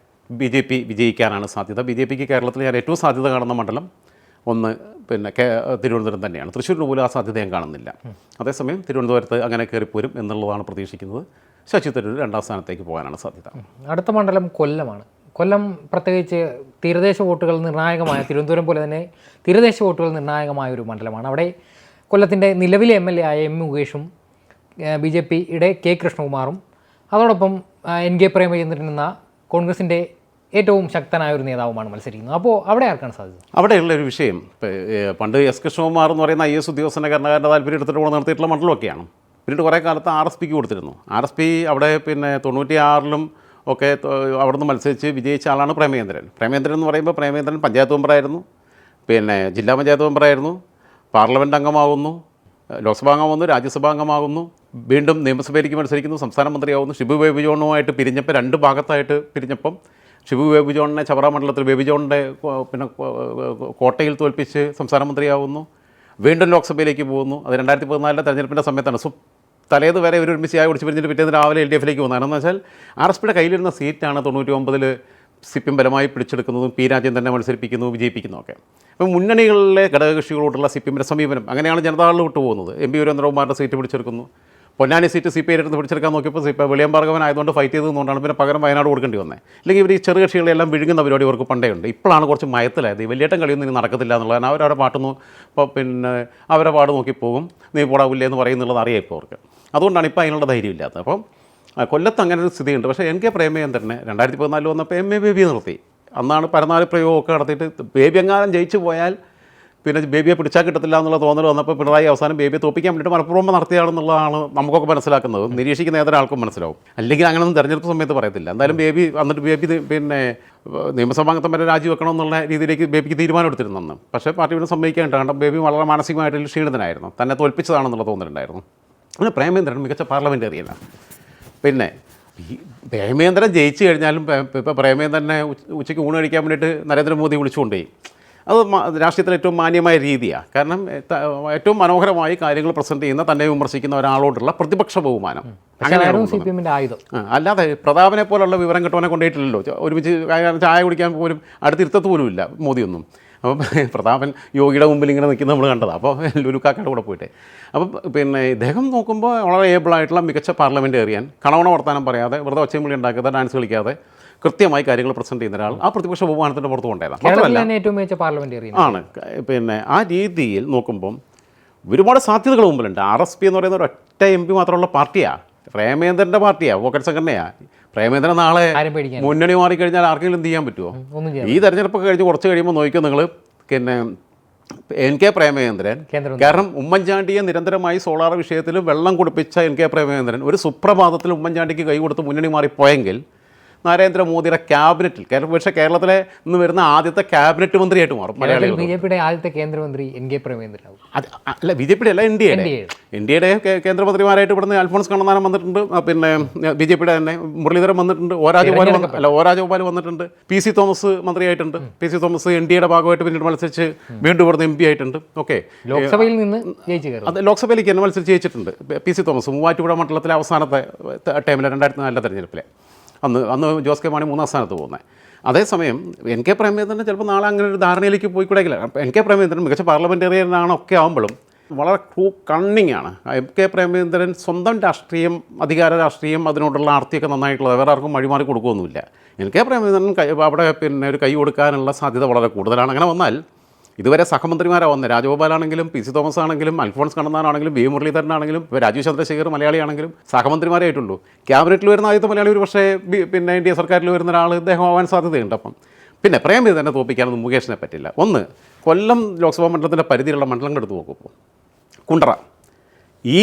BJP വിജയിക്കാനാണ് സാധ്യത. BJPക്ക് കേരളത്തിൽ ഞാൻ ഏറ്റവും സാധ്യത കാണുന്ന മണ്ഡലം ഒന്ന് പിന്നെ തിരുവനന്തപുരം തന്നെയാണ്. തൃശ്ശൂരിന് പോലും ആ സാധ്യത ഞാൻ കാണുന്നില്ല. അതേസമയം തിരുവനന്തപുരത്ത് അങ്ങനെ കയറിപ്പോരും എന്നുള്ളതാണ് പ്രതീക്ഷിക്കുന്നത്. ശശി തരൂർ 2ാം സ്ഥാനത്തേക്ക് പോകാനാണ് സാധ്യത. അടുത്ത മണ്ഡലം കൊല്ലമാണ്. കൊല്ലം പ്രത്യേകിച്ച് തീരദേശ വോട്ടുകൾ നിർണായകമായ, തിരുവനന്തപുരം പോലെ തന്നെ തീരദേശ വോട്ടുകൾ നിർണായകമായ ഒരു മണ്ഡലമാണ്. അവിടെ കൊല്ലത്തിൻ്റെ നിലവിലെ MLA ആയ M മുകേഷും BJPയുടെ K കൃഷ്ണകുമാറും അതോടൊപ്പം NK പ്രേമചന്ദ്രൻ എന്ന കോൺഗ്രസിൻ്റെ ഏറ്റവും ശക്തനായ ഒരു നേതാവുമാണ് മത്സരിക്കുന്നത്. അപ്പോൾ അവിടെ ആർക്കാണ് സാധ്യത? അവിടെയുള്ള ഒരു വിഷയം പണ്ട് എസ് കൃഷ്ണകുമാർ എന്ന് പറയുന്ന IAS ഉദ്യോഗസ്ഥനെ കർണകാരൻ്റെ താല്പര്യം എടുത്തിട്ട് കൂടെ നിർത്തിയിട്ടുള്ള മണ്ഡലമൊക്കെയാണ്. പിന്നീട് കുറേ കാലത്ത് RSPക്ക് കൊടുത്തിരുന്നു. RSP അവിടെ പിന്നെ 96-ലും ഒക്കെ അവിടെ നിന്ന് മത്സരിച്ച് വിജയിച്ച ആളാണ് പ്രേമചന്ദ്രൻ. പ്രേമചന്ദ്രൻ എന്ന് പറയുമ്പോൾ പ്രേമചന്ദ്രൻ പഞ്ചായത്ത് മെമ്പറായിരുന്നു, പിന്നെ ജില്ലാ പഞ്ചായത്ത് മെമ്പറായിരുന്നു, പാർലമെൻറ്റ് അംഗമാകുന്നു, ലോക്സഭാ അംഗമാകുന്നു, രാജ്യസഭാ അംഗമാകുന്നു, വീണ്ടും നിയമസഭയിലേക്ക് മത്സരിക്കുന്നു, സംസ്ഥാന മന്ത്രിയാവുന്നു. ഷിബു ബേബി ജോണുമായിട്ട് പിരിഞ്ഞപ്പോൾ 2 ഭാഗത്തായിട്ട് പിരിഞ്ഞപ്പം ഷിബു ബേബി ജോണിനെ ചവറ മണ്ഡലത്തിൽ ബേബി ജോണിൻ്റെ പിന്നെ കോട്ടയിൽ തോൽപ്പിച്ച് സംസ്ഥാന മന്ത്രിയാവുന്നു. വീണ്ടും ലോക്സഭയിലേക്ക് പോകുന്നു. അത് 2014 തെരഞ്ഞെടുപ്പിൻ്റെ സമയത്താണ്. തലേത് വരെ ഒരുമിച്ച് ചായ കുടിച്ച് പിരിഞ്ഞിട്ട് പിറ്റേന്ന് രാവിലെ LDFലേക്ക് പോകുന്നത്. കാരണം എന്ന് വെച്ചാൽ RSPയുടെ കയ്യിലിരുന്ന സീറ്റാണ് 99-ൽ CPM ബലമായി പിടിച്ചെടുക്കുന്നതും P രാജേന്ദ്രനെ മത്സരിപ്പിക്കുന്നു, വിജയിപ്പിക്കുന്നതൊക്കെ. അപ്പോൾ മുന്നണികളിലെ ഘടകകക്ഷികളോടുള്ള CPMൻ്റെ സമീപനം അങ്ങനെയാണ് ജനതാദൾ വിട്ടു പോകുന്നത്. MP വീരേന്ദ്രകുമാറിൻ്റെ സീറ്റ് പിടിച്ചെടുക്കുന്നു. പൊന്നാനി സീറ്റ് CPI എടുത്ത് പിടിച്ചെടുക്കാൻ നോക്കിയപ്പോൾ വെളിയം ഭാർഗവൻ ആയതുകൊണ്ട് ഫൈറ്റ് ചെയ്തതുകൊണ്ടാണ് പിന്നെ പകരം വയനാട് കൊടുക്കേണ്ടി വന്നത്. അല്ലെങ്കിൽ ഇവർ ഈ ചെറുകക്ഷികളെല്ലാം വിഴുങ്ങുന്ന പരിപാടി അവർക്ക് പണ്ടേ ഉണ്ട്. ഇപ്പോഴാണ് കുറച്ച് മയത്തിലായത്. ഈ വലിയേട്ടൻ കളിയൊന്നും ഇനി നടക്കത്തില്ല എന്നുള്ളതാണ്. അവരവരുടെ പാട്ടുന്നു പിന്നെ അവരെ പാട് നോക്കി പോകും, നീ പോടാവില്ലേ എന്ന് പറയുന്നുള്ളത് അറിയാം ഇപ്പോൾ അവർക്ക്. അതുകൊണ്ടാണ് ഇപ്പോൾ അതിനുള്ള ധൈര്യമില്ലാത്തത്. അപ്പം കൊല്ലത്ത് അങ്ങനെ ഒരു സ്ഥിതിയുണ്ട്. പക്ഷേ NK പ്രേമചന്ദ്രനെ 2014 വന്നപ്പോൾ MA ബേബിയെ നിർത്തി. അന്നാണ് പരനാല് പ്രയോഗമൊക്കെ നടത്തിയിട്ട് ബേബി എങ്ങാനും ജയിച്ചു പോയാൽ പിന്നെ ബേബിയെ പിടിച്ചാൽ കിട്ടത്തില്ല എന്നുള്ള തോന്നൽ വന്നപ്പോൾ പിണറായി അവസാനം ബേബിയെ തോപ്പിക്കാൻ വേണ്ടിയിട്ട് മനഃപൂർവ്വം നടത്തിയാണെന്നുള്ളതാണ് നമുക്കൊക്കെ മനസ്സിലാക്കുന്നത്. നിരീക്ഷിക്കുന്ന ഏതൊരാൾക്കും മനസ്സിലാവും. അല്ലെങ്കിൽ അങ്ങനെയൊന്നും തെരഞ്ഞെടുപ്പ് സമയത്ത് പറയത്തില്ല. എന്തായാലും ബേബി പിന്നെ നിയമസഭാംഗത്വം വരെ രാജിവെക്കണമെന്നുള്ള രീതിയിലേക്ക് ബേബിക്ക് തീരുമാനം എടുത്തിരുന്നു. പക്ഷേ പാർട്ടി പിന്നെ സമ്മതിക്കേണ്ട. കാരണം ബേബി വളരെ മാനസികമായിട്ട് ക്ഷീണിതനായിരുന്നു. തന്നെ തോൽപ്പിച്ചതാണെന്നുള്ള തോന്നലുണ്ടായിരുന്നു. അങ്ങനെ പ്രേമചന്ദ്രൻ മികച്ച പാർലമെൻറ്റേറിയനാണ്. പിന്നെ പ്രേമചന്ദ്രൻ ജയിച്ചു കഴിഞ്ഞാലും ഇപ്പോൾ പ്രേമചന്ദ്രനെ ഉച്ചയ്ക്ക് ഊണ് കഴിക്കാൻ വേണ്ടിയിട്ട് നരേന്ദ്രമോദി വിളിച്ചുകൊണ്ടുപോയി. അത് രാഷ്ട്രീയത്തിൽ ഏറ്റവും മാന്യമായ രീതിയാണ്. കാരണം ഏറ്റവും മനോഹരമായി കാര്യങ്ങൾ പ്രസൻറ്റ് ചെയ്യുന്ന, തന്നെ വിമർശിക്കുന്ന ഒരാളോടുള്ള പ്രതിപക്ഷ ബഹുമാനം. CPMൻ്റെ ആയുധം. അല്ലാതെ പ്രതാപനെ പോലുള്ള വിവരം കെട്ടവനെ കൊണ്ടുപോയിട്ടില്ലല്ലോ. ഒരുമിച്ച് ചായ കുടിക്കാൻ പോലും അടുത്തിരുത്തത്ത് പോലും ഇല്ല മോദിയൊന്നും. അപ്പം പ്രതാപൻ യോഗിയുടെ മുമ്പിൽ ഇങ്ങനെ നിൽക്കുന്ന നമ്മൾ കണ്ടതാണ്. അപ്പോൾ ലുലുക്കാക്കയുടെ കൂടെ പോയിട്ട്. അപ്പം പിന്നെ ഇദ്ദേഹം നോക്കുമ്പോൾ വളരെ ഏബിളായിട്ടുള്ള മികച്ച പാർലമെൻറ്റേറിയൻ, കണവണ വർത്താനം പറയാതെ, വെറുതെ ഒച്ചയും വിളി ഉണ്ടാക്കാതെ, ഡാൻസ് കളിക്കാതെ കൃത്യമായി കാര്യങ്ങൾ പ്രസൻറ്റ് ചെയ്യുന്ന ഒരാൾ ആ പ്രതിപക്ഷ ബഹുമാനത്തിൻ്റെ പുറത്ത് കൊണ്ടേതാണ്. ഏറ്റവും മികച്ച പാർലമെൻറ്റേറിയൻ ആണ്. പിന്നെ ആ രീതിയിൽ നോക്കുമ്പം ഒരുപാട് സാധ്യതകൾ മുമ്പിലുണ്ട്. RSP എന്ന് പറയുന്ന ഒരൊറ്റ MP മാത്രമുള്ള പാർട്ടിയാണ്. പ്രേമചന്ദ്രൻ്റെ പാർട്ടിയാണ്, വോക്കറ്റ് സംഘടനയാണ്. പ്രേമചന്ദ്രൻ നാളെ മുന്നണി മാറിക്കഴിഞ്ഞാൽ ആർക്കെങ്കിലും എന്ത് ചെയ്യാൻ പറ്റുമോ? ഈ തെരഞ്ഞെടുപ്പൊക്കെ കഴിഞ്ഞ് കുറച്ച് കഴിയുമ്പോൾ നോക്കിയോ നിങ്ങൾ. പിന്നെ NK പ്രേമചന്ദ്രൻ, കാരണം ഉമ്മൻചാണ്ടിയെ നിരന്തരമായി സോളാർ വിഷയത്തിൽ വെള്ളം കുടിപ്പിച്ച NK പ്രേമചന്ദ്രൻ ഒരു സുപ്രഭാതത്തിൽ ഉമ്മൻചാണ്ടിക്ക് കൈ കൊടുത്ത് മുന്നണി മാറിപ്പോയെങ്കിൽ നരേന്ദ്രമോദിയുടെ ക്യാബിനറ്റിൽ, പക്ഷേ കേരളത്തിലെ നിന്ന് വരുന്ന ആദ്യത്തെ ക്യാബിനറ്റ് മന്ത്രിയായിട്ട് മാറും. മലയാളികൾ BJPയുടെ ആദ്യത്തെ കേന്ദ്രമന്ത്രി NK പ്രേമചന്ദ്രൻ. അല്ല, BJPയുടെ അല്ല, NDAയുടെ കേന്ദ്രമന്ത്രിമാരായിട്ട് ഇവിടുന്ന് അൽഫോൺസ് കണ്ണന്താനം വന്നിട്ടുണ്ട്. പിന്നെ BJPയുടെ തന്നെ മുരളീധരൻ വന്നിട്ടുണ്ട്. ഒ രാജഗോപാൽ വന്നിട്ടുണ്ട്. PC തോമസ് മന്ത്രിയായിട്ടുണ്ട്. PC തോമസ് NDAയുടെ ഭാഗമായിട്ട് പിന്നീട് മത്സരിച്ച് വീണ്ടും ഇവിടുന്ന് MP ആയിട്ടുണ്ട്. ഓക്കെ, ലോക്സഭയിൽ നിന്ന് ജയിച്ചു കയറും. അത് ലോക്സഭയിലേക്ക് തന്നെ മത്സരിച്ച് ജയിച്ചിട്ടുണ്ട്. PC തോമസ് മൂവാറ്റുപുഴ മണ്ഡലത്തിലെ അവസാനത്തെ ടൈമിൽ 2004 തെരഞ്ഞെടുപ്പിലെ അന്ന് ജോസ് കെ മാണി 3ാം സ്ഥാനത്ത് പോകുന്നത്. അതേസമയം NK പ്രേമചന്ദ്രൻ ചിലപ്പോൾ നാളെ അങ്ങനെ ഒരു ധാരണയിലേക്ക് പോയിക്കൂടെങ്കില്ല. NK പ്രേമചന്ദ്രൻ മികച്ച പാർലമെൻറ്റേറിയനാണൊക്കെ ആകുമ്പോഴും വളരെ കണ്ണിങ് ആണ്. NK പ്രേമചന്ദ്രൻ സ്വന്തം രാഷ്ട്രീയം, അധികാര രാഷ്ട്രീയം, അതിനോടുള്ള ആർത്തിയൊക്കെ നന്നായിട്ടുള്ളത്, വേറെ ആർക്കും വഴിമാറി കൊടുക്കുകയൊന്നുമില്ല. NK പ്രേമചന്ദ്രൻ അവിടെ പിന്നെ ഒരു കൈ കൊടുക്കാനുള്ള സാധ്യത വളരെ കൂടുതലാണ്. അങ്ങനെ വന്നാൽ ഇതുവരെ സഹമന്ത്രിമാരാണ് വന്നത്. രാജഗോപാലാണെങ്കിലും PC തോമസ് ആണെങ്കിലും അൽഫോൺസ് കണ്ണന്താനാണെങ്കിലും V മുരളീധരനാണെങ്കിലും രാജീവ് ചന്ദ്രശേഖർ മലയാളിയാണെങ്കിലും സഹമന്ത്രിമാരായിട്ടുള്ളൂ. ക്യാബിനറ്റിൽ വരുന്ന ആദ്യത്തെ മലയാളി ഒരു പക്ഷേ പിന്നെ NDA സർക്കാരിൽ വരുന്ന ഒരാൾ ഇദ്ദേഹം ആവാൻ സാധ്യതയുണ്ട്. അപ്പം പിന്നെ പ്രേമചന്ദ്രനെ തോൽപ്പിക്കാനൊന്നും മുകേഷിനെ പറ്റില്ല. ഒന്ന്, കൊല്ലം ലോക്സഭാ മണ്ഡലത്തിൻ്റെ പരിധിയിലുള്ള മണ്ഡലങ്ങൾ എടുത്ത് നോക്കുമ്പോൾ കുണ്ടറ ഈ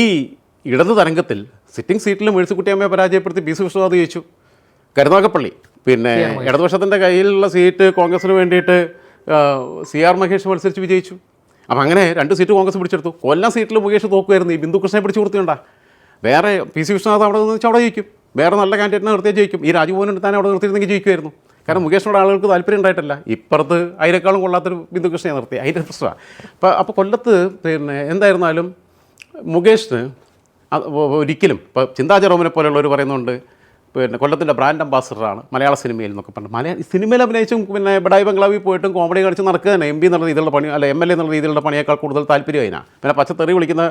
ഇടത് തരംഗത്തിൽ സിറ്റിംഗ് സീറ്റിൽ മേഴ്സിക്കുട്ടിയമ്മയെ പരാജയപ്പെടുത്തി PC വിശ്വനാഥ് ജയിച്ചു. കരുനാഗപ്പള്ളി പിന്നെ ഇടതുപക്ഷത്തിൻ്റെ കയ്യിലുള്ള സീറ്റ് കോൺഗ്രസിന് വേണ്ടിയിട്ട് CR മഹേഷ് മത്സരിച്ച് വിജയിച്ചു. അപ്പം അങ്ങനെ 2 സീറ്റ് കോൺഗ്രസ് പിടിച്ചെടുത്തു. കൊല്ലം സീറ്റിൽ മുകേഷ് തോക്കുമായിരുന്നു. ഈ ബിന്ദുകൃഷ്ണനെ പിടിച്ച് കൊടുത്തിട്ടുണ്ടാ. വേറെ PC വിശ്വനാഥ് അവിടെ നിന്ന് വെച്ചാൽ അവിടെ ജയിക്കും. വേറെ നല്ല കാൻഡിഡേറ്റിനെ നിർത്തിയാൽ ജയിക്കും. ഈ രാജ്ഭവൻ എടുത്താൽ അവിടെ നിർത്തിയിരുന്നെങ്കിൽ ജയിക്കുമായിരുന്നു. കാരണം മുകേഷിനോട് ആളുകൾക്ക് താല്പര്യം ഉണ്ടായിട്ടില്ല. ഇപ്പുറത്ത് അതിനേക്കാളും കൊള്ളാത്തൊരു ബിന്ദുകൃഷ്ണനെ നിർത്തി. അതിൻ്റെ പ്രശ്നമാണ്. അപ്പോൾ കൊല്ലത്ത് പിന്നെ എന്തായിരുന്നാലും മുകേഷിന് ഒരിക്കലും ഇപ്പോൾ ചിന്താ ജെറോമിനെ പോലെയുള്ളവർ പറയുന്നുണ്ട് പിന്നെ കൊല്ലത്തിൻ്റെ ബ്രാൻഡ് അംബാസഡറാണ് മലയാള സിനിമയിൽ എന്നൊക്കെ പറഞ്ഞു. സിനിമയിൽ അഭിനയിച്ചും പിന്നെ ബഡായി ബംഗ്ലാവിൽ പോയിട്ടും കോമഡി കളിച്ച് നടക്കുക തന്നെ. MP എന്നുള്ള രീതിയിലുള്ള പണി, അല്ല MLA എന്നുള്ള രീതിയിലുള്ള പണിയേക്കാൾ കൂടുതൽ താല്പര്യം അതിനാണ്. പിന്നെ പച്ചത്തെറി വിളിക്കുന്ന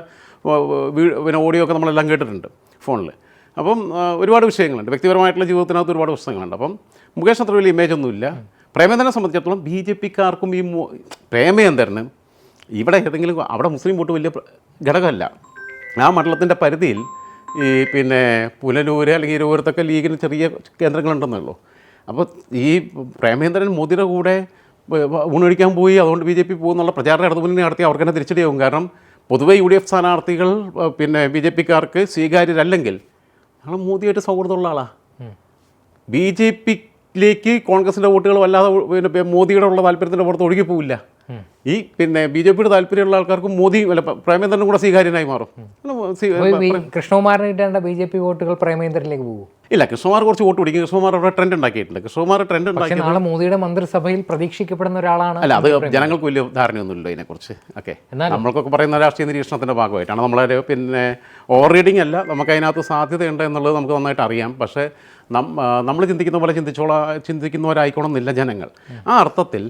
പിന്നെ ഓഡിയോ ഒക്കെ നമ്മളെല്ലാം കേട്ടിട്ടുണ്ട് ഫോണിൽ. അപ്പം ഒരുപാട് വിഷയങ്ങളുണ്ട്. വ്യക്തിപരമായിട്ടുള്ള ജീവിതത്തിനകത്ത് ഒരുപാട് പ്രശ്നങ്ങളുണ്ട്. അപ്പം മുകേഷ് അത്ര വലിയ ഇമേജ് ഒന്നുമില്ല. പ്രേമചന്ദ്രനെ സംബന്ധിച്ചിടത്തോളം BJPക്കാർക്കും ഈ പ്രേമചന്ദ്രന് ഇവിടെ ഏതെങ്കിലും അവിടെ മുസ്ലിം വോട്ട് വലിയ ഘടകമല്ല. ആ മണ്ഡലത്തിൻ്റെ പരിധിയിൽ ഈ പിന്നെ പുനലൂര് അല്ലെങ്കിൽ ഇരുവരത്തൊക്കെ ലീഗിന് ചെറിയ കേന്ദ്രങ്ങളുണ്ടെന്നുള്ളൂ. അപ്പോൾ ഈ പ്രേമേന്ദ്രൻ മോദിയുടെ കൂടെ ഊണൊഴിക്കാൻ പോയി, അതുകൊണ്ട് ബി ജെ പി പോകുന്നുള്ള പ്രചാരണം ഇടതുമുന്നണി നടത്തി അവർക്ക് തന്നെ തിരിച്ചടിയാവും. കാരണം പൊതുവേ UDF സ്ഥാനാർത്ഥികൾ പിന്നെ BJPക്കാർക്ക് സ്വീകാര്യരല്ലെങ്കിൽ ഞങ്ങൾ മോദിയായിട്ട് സൗഹൃദമുള്ള ആളാണ്. BJPയിലേക്ക് കോൺഗ്രസിൻ്റെ വോട്ടുകൾ വല്ലാതെ പിന്നെ മോദിയുടെ ഉള്ള താല്പര്യത്തിൻ്റെ പുറത്ത് ഒഴുകി പോവില്ല. ഈ പിന്നെ BJPയുടെ താല്പര്യമുള്ള ആൾക്കാർക്ക് മോദി അല്ല പ്രേമേന്ദ്രനും കൂടെ സ്വീകാര്യനായി മാറും. കൃഷ്ണകുമാറിന് കിട്ടേണ്ട BJP വോട്ടുകൾ പ്രേമേന്ദ്രനിലേക്ക് പോകും. ഇല്ല, കൃഷ്ണകുമാർ കുറച്ച് വോട്ട് പിടിക്കും. കൃഷ്ണകുമാർ അവിടെ ട്രെൻഡ് ഉണ്ടാക്കിയിട്ടുണ്ട്. കൃഷ്ണകുമാർ ട്രെൻഡ് ഉണ്ടാക്കി നാളെ മോദിയുടെ മന്ത്രിസഭയിൽ പ്രതീക്ഷിക്കപ്പെടുന്ന ഒരാളാണ്. അല്ല, അത് ജനങ്ങൾക്ക് വലിയ ധാരണയൊന്നുമില്ല ഇതിനെക്കുറിച്ച്. ഓക്കെ, നമ്മൾക്കൊക്കെ പറയുന്ന രാഷ്ട്രീയ നിരീക്ഷണത്തിൻ്റെ ഭാഗമായിട്ടാണ്. നമ്മളൊരു പിന്നെ ഓവർ റീഡിംഗ് അല്ല, നമുക്കതിനകത്ത് സാധ്യതയുണ്ട് എന്നുള്ളത് നമുക്ക് നന്നായിട്ട് അറിയാം. പക്ഷേ നമ്മൾ ചിന്തിക്കുന്ന പോലെ ചിന്തിക്കുന്നവരായിക്കോണമെന്നില്ല ജനങ്ങൾ. ആ അർത്ഥത്തിൽ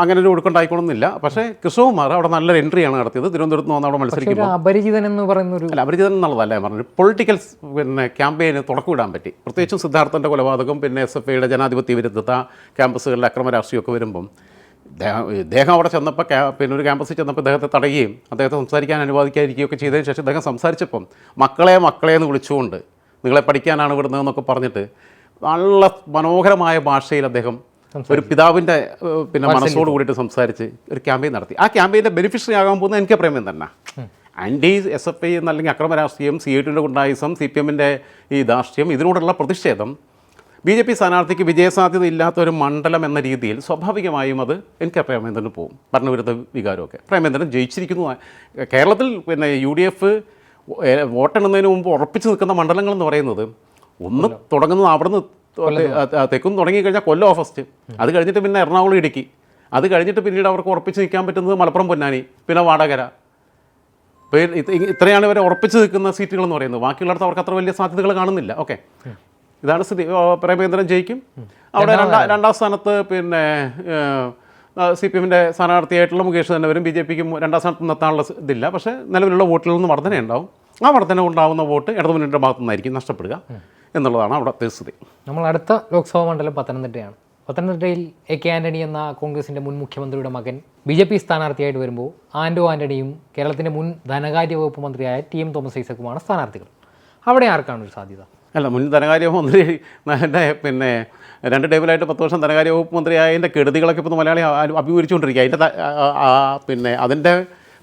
അങ്ങനെ ഒരു ഒഴുക്കുണ്ടായിക്കോണമെന്നില്ല. പക്ഷേ കൃഷ്ണകുമാർ അവിടെ നല്ലൊരു എൻട്രിയാണ് നടത്തിയത്. തിരുവനന്തപുരത്ത് നിന്ന് വന്ന് അവിടെ മത്സരിക്കുമ്പോൾ അപരിചിതൻ എന്ന് പറയുന്ന ഒരു അല്ല, അപരിചിതൻ എന്നുള്ളതല്ല ഞാൻ പറഞ്ഞത്. പൊളിറ്റിക്കൽ പിന്നെ ക്യാമ്പയിന് തുടക്കമിടാൻ പറ്റി. പ്രത്യേകിച്ചും സിദ്ധാർത്ഥൻ്റെ കൊലപാതകം, പിന്നെ SFIയുടെ ജനാധിപത്യ വിരുദ്ധത, ക്യാമ്പസുകളിലെ അക്രമ രാഷ്ട്രീയമൊക്കെ വരുമ്പം ഇദ്ദേഹം അവിടെ ചെന്നപ്പോൾ പിന്നെ ഒരു ക്യാമ്പസിൽ ചെന്നപ്പോൾ ഇദ്ദേഹത്തെ തടയുകയും അദ്ദേഹത്തെ സംസാരിക്കാൻ അനുവാദിക്കാതിരിക്കുകയൊക്കെ ചെയ്തതിന് ശേഷം ഇദ്ദേഹം സംസാരിച്ചപ്പം മക്കളെ എന്ന് വിളിച്ചുകൊണ്ട് നിങ്ങളെ പഠിക്കാനാണ് വിടുന്നതെന്നൊക്കെ പറഞ്ഞിട്ട് നല്ല മനോഹരമായ ഭാഷയിൽ അദ്ദേഹം ഒരു പിതാവിൻ്റെ പിന്നെ മനസ്സോട് കൂടിയിട്ട് സംസാരിച്ച് ഒരു ക്യാമ്പയിൻ നടത്തി. ആ ക്യാമ്പയിൻ്റെ ബെനിഫിഷ്യറി ആകാൻ പോകുന്നത് എനിക്ക് പ്രേമേന്ദ്രനാണ്. ആൻറ്റി SFI എന്നല്ലെങ്കിൽ അക്രമ രാഷ്ട്രീയം, CITയുടെ ഗുണ്ടായിസം, CPMൻ്റെ ഈ ധാർഷ്ട്യം, ഇതിനോടുള്ള പ്രതിഷേധം BJP സ്ഥാനാർത്ഥിക്ക് വിജയസാധ്യത ഇല്ലാത്ത ഒരു മണ്ഡലം എന്ന രീതിയിൽ സ്വാഭാവികമായും അത് എനിക്ക് പ്രേമേന്ദ്രന് പോകും. ഭരണവിരുദ്ധ വികാരമൊക്കെ പ്രേമേന്ദ്രൻ ജയിച്ചിരിക്കുന്നു. കേരളത്തിൽ പിന്നെ UDF വോട്ടെണ്ണുന്നതിന് മുമ്പ് ഉറപ്പിച്ച് നിൽക്കുന്ന മണ്ഡലങ്ങൾ എന്ന് പറയുന്നത് ഒന്ന് തുടങ്ങുന്നത് അവിടുന്ന് തെക്കും തുടങ്ങിക്കഴിഞ്ഞാൽ കൊല്ലം ഫസ്റ്റ്, അത് കഴിഞ്ഞിട്ട് പിന്നെ എറണാകുളം ഇടുക്കി, അത് കഴിഞ്ഞിട്ട് പിന്നീട് അവർക്ക് ഉറപ്പിച്ച് നിൽക്കാൻ പറ്റുന്നത് മലപ്പുറം പൊന്നാനി, പിന്നെ വാടകര. ഇത്രയാണ് ഇവരെ ഉറപ്പിച്ച് നിൽക്കുന്ന സീറ്റുകളെന്ന് പറയുന്നത്. ബാക്കിയുള്ളിടത്ത് അവർക്ക് അത്ര വലിയ സാധ്യതകൾ കാണുന്നില്ല. ഓക്കെ, ഇതാണ് സ്ഥിതി. പ്രേമേന്ദ്രൻ ജയിക്കും. അവിടെ രണ്ടാം സ്ഥാനത്ത് പിന്നെ CPMൻ്റെ സ്ഥാനാർത്ഥിയായിട്ടുള്ള മുകേഷ് തന്നെ വരും. BJPക്ക് രണ്ടാം സ്ഥാനത്ത് നിർത്താനുള്ള ഇതില്ല. പക്ഷേ നിലവിലുള്ള വോട്ടിൽ നിന്ന് വർധനയുണ്ടാവും. ആ വർധന ഉണ്ടാകുന്ന വോട്ട് ഇടതുമുന്നണിയുടെ ഭാഗത്തു നിന്നായിരിക്കും നഷ്ടപ്പെടുക എന്നുള്ളതാണ് അവിടുത്തെ സ്ഥിതി. നമ്മൾ അടുത്ത ലോക്സഭാ മണ്ഡലം പത്തനംതിട്ടയാണ്. പത്തനംതിട്ടയിൽ AK ആൻ്റണി എന്ന കോൺഗ്രസിൻ്റെ മുൻ മുഖ്യമന്ത്രിയുടെ മകൻ BJP സ്ഥാനാർത്ഥിയായിട്ട് വരുമ്പോൾ ആൻ്റണിയും കേരളത്തിൻ്റെ മുൻ ധനകാര്യ വകുപ്പ് മന്ത്രിയായ TM തോമസ് ഐസക്കുമാണ് സ്ഥാനാർത്ഥികൾ. അവിടെ ആർക്കാണ് ഒരു സാധ്യത? അല്ല, മുൻ ധനകാര്യ മന്ത്രി പിന്നെ 2 ടേബിളായിട്ട് 10 വർഷം ധനകാര്യ വകുപ്പ് മന്ത്രിയായതിൻ്റെ കെടുതികളൊക്കെ ഇപ്പോൾ മലയാളി അഭിമുഖിച്ചുകൊണ്ടിരിക്കുക. അതിൻ്റെ അതിൻ്റെ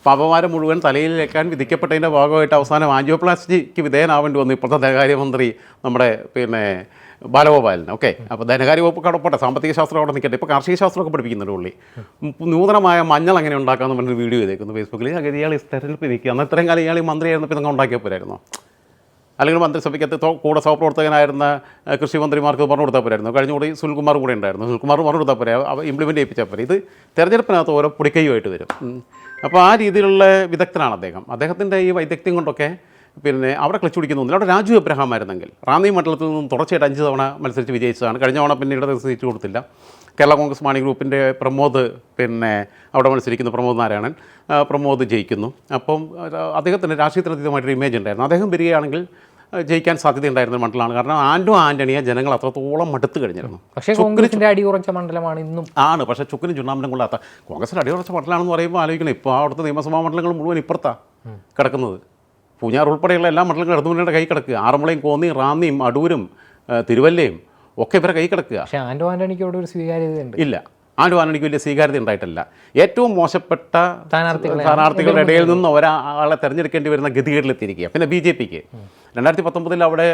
പാപമാരം മുഴുവൻ തലയിൽ വെക്കാൻ വിധിക്കപ്പെട്ടതിൻ്റെ ഭാഗമായിട്ട് അവസാനം ആൻജിയോപ്ലാസ്റ്റിക്ക് വിധേയനാവേണ്ടി വന്നു ഇപ്പോഴത്തെ ധനകാര്യമന്ത്രി നമ്മുടെ പിന്നെ ബാലഗോപാലിന്. ഓക്കെ, അപ്പോൾ ധനകാര്യ വകുപ്പ് കടപ്പട്ടെ, സാമ്പത്തിക ശാസ്ത്രം അവിടെ നിൽക്കട്ടെ. ഇപ്പോൾ കാർഷിക ശാസ്ത്രമൊക്കെ പഠിപ്പിക്കുന്നുണ്ട് പുള്ളി. നൂതനമായ മഞ്ഞൾ എങ്ങനെ ഉണ്ടാക്കാമെന്ന് പറഞ്ഞൊരു വീഡിയോ ചെയ്തേക്കുന്നു ഫേസ്ബുക്കിൽ. ഇയാൾ തെരഞ്ഞെടുപ്പ് നിൽക്കുക. അന്ന് ഇത്രയും കാലം ഇയാൾ മന്ത്രിയായിരുന്നപ്പോൾ ഇതൊക്കെ ഉണ്ടാക്കിയപ്പോഴായിരുന്നു. അല്ലെങ്കിൽ മന്ത്രിസഭയ്ക്കകത്ത് കൂടെ സഹപ്രവർത്തകനായിരുന്ന കൃഷിമന്ത്രിമാർക്ക് പറഞ്ഞു കൊടുത്താൽ പോരായിരുന്നു. കഴിഞ്ഞ കൂടി സുനിൽകുമാർ കൂടെ ഉണ്ടായിരുന്നു. സുനിൽകുമാർ പറഞ്ഞു കൊടുത്താൽ പോരാ, ഇംപ്ലിമെൻറ്റ് ചെയ്യിപ്പിച്ചാൽ പോരാ. ഇത് തെരഞ്ഞെടുപ്പിനകത്ത് ഓരോ പൊടിക്കൈയുമായിട്ട് വരും. അപ്പോൾ ആ രീതിയിലുള്ള വിദഗ്ധനാണ് അദ്ദേഹം. അദ്ദേഹത്തിൻ്റെ ഈ വൈദഗ്ധ്യം കൊണ്ടൊക്കെ പിന്നെ അവിടെ ക്ലച്ച് പിടിക്കുന്നൊന്നുമില്ല. അവിടെ രാജു എബ്രഹാം ആയിരുന്നെങ്കിൽ റാന്നി മണ്ഡലത്തിൽ നിന്നും തുടർച്ചയായിട്ട് 5 തവണ മത്സരിച്ച് വിജയിച്ചതാണ്. കഴിഞ്ഞ തവണ പിന്നീട് സീറ്റ് കൊടുത്തില്ല. കേരള കോൺഗ്രസ് മാണി ഗ്രൂപ്പിൻ്റെ പ്രമോദ് പിന്നെ അവിടെ മത്സരിക്കുന്നു, പ്രമോദ് നാരായണൻ. പ്രമോദ് ജയിക്കുന്നു. അപ്പം അദ്ദേഹത്തിന് രാഷ്ട്രീയത്തിന് അതീതമായിട്ടൊരു ഇമേജ് ഉണ്ടായിരുന്നു. അദ്ദേഹം വരികയാണെങ്കിൽ ജയിക്കാൻ സാധ്യതയുണ്ടായിരുന്ന മണ്ഡലമാണ്. കാരണം ആൻ്റണിയെ ജനങ്ങൾ അത്രത്തോളം മടുത്ത് കഴിഞ്ഞിരുന്നു. പക്ഷേ കോൺഗ്രസിൻ്റെ അടിയുറച്ച മണ്ഡലമാണ് ഇന്നും ആണ്. പക്ഷേ ചുക്കിനും ചുണ്ണാമ്പനും കൊള്ളാത്ത കോൺഗ്രസിൻ്റെ അടിയുറച്ച മണ്ഡലമാണെന്ന് പറയുമ്പോൾ ആലോചിക്കണം. ഇപ്പോൾ അവിടുത്തെ നിയമസഭാ മണ്ഡലങ്ങൾ മുഴുവൻ ഇപ്പുറത്താണ് കിടക്കുന്നത്. പൂഞ്ഞാർ ഉൾപ്പെടെയുള്ള എല്ലാ മണ്ഡലങ്ങളും ഇടതുമുന്നണിയുടെ കൈ കിടക്കുക. ആറന്മുളയും കോന്നിയും റാന്നിയും അടൂരും തിരുവല്ലയും ഒക്കെ ഇവരെ കൈ കിടക്കുക. പക്ഷേ ആൻ്റണിക്ക് അവിടെ ഒരു സ്വീകാര്യതയുണ്ട്. ഇല്ല, ആൻ്റണിക്ക് വലിയ സ്വീകാര്യത ഉണ്ടായിട്ടില്ല. ഏറ്റവും മോശപ്പെട്ട സ്ഥാനാർത്ഥികളുടെ ഇടയിൽ നിന്ന് ഒരാളെ തിരഞ്ഞെടുക്കേണ്ടി വരുന്ന ഗതികേടിലെത്തിയിരിക്കുക. പിന്നെ BJPക്ക് 2019 അവിടെ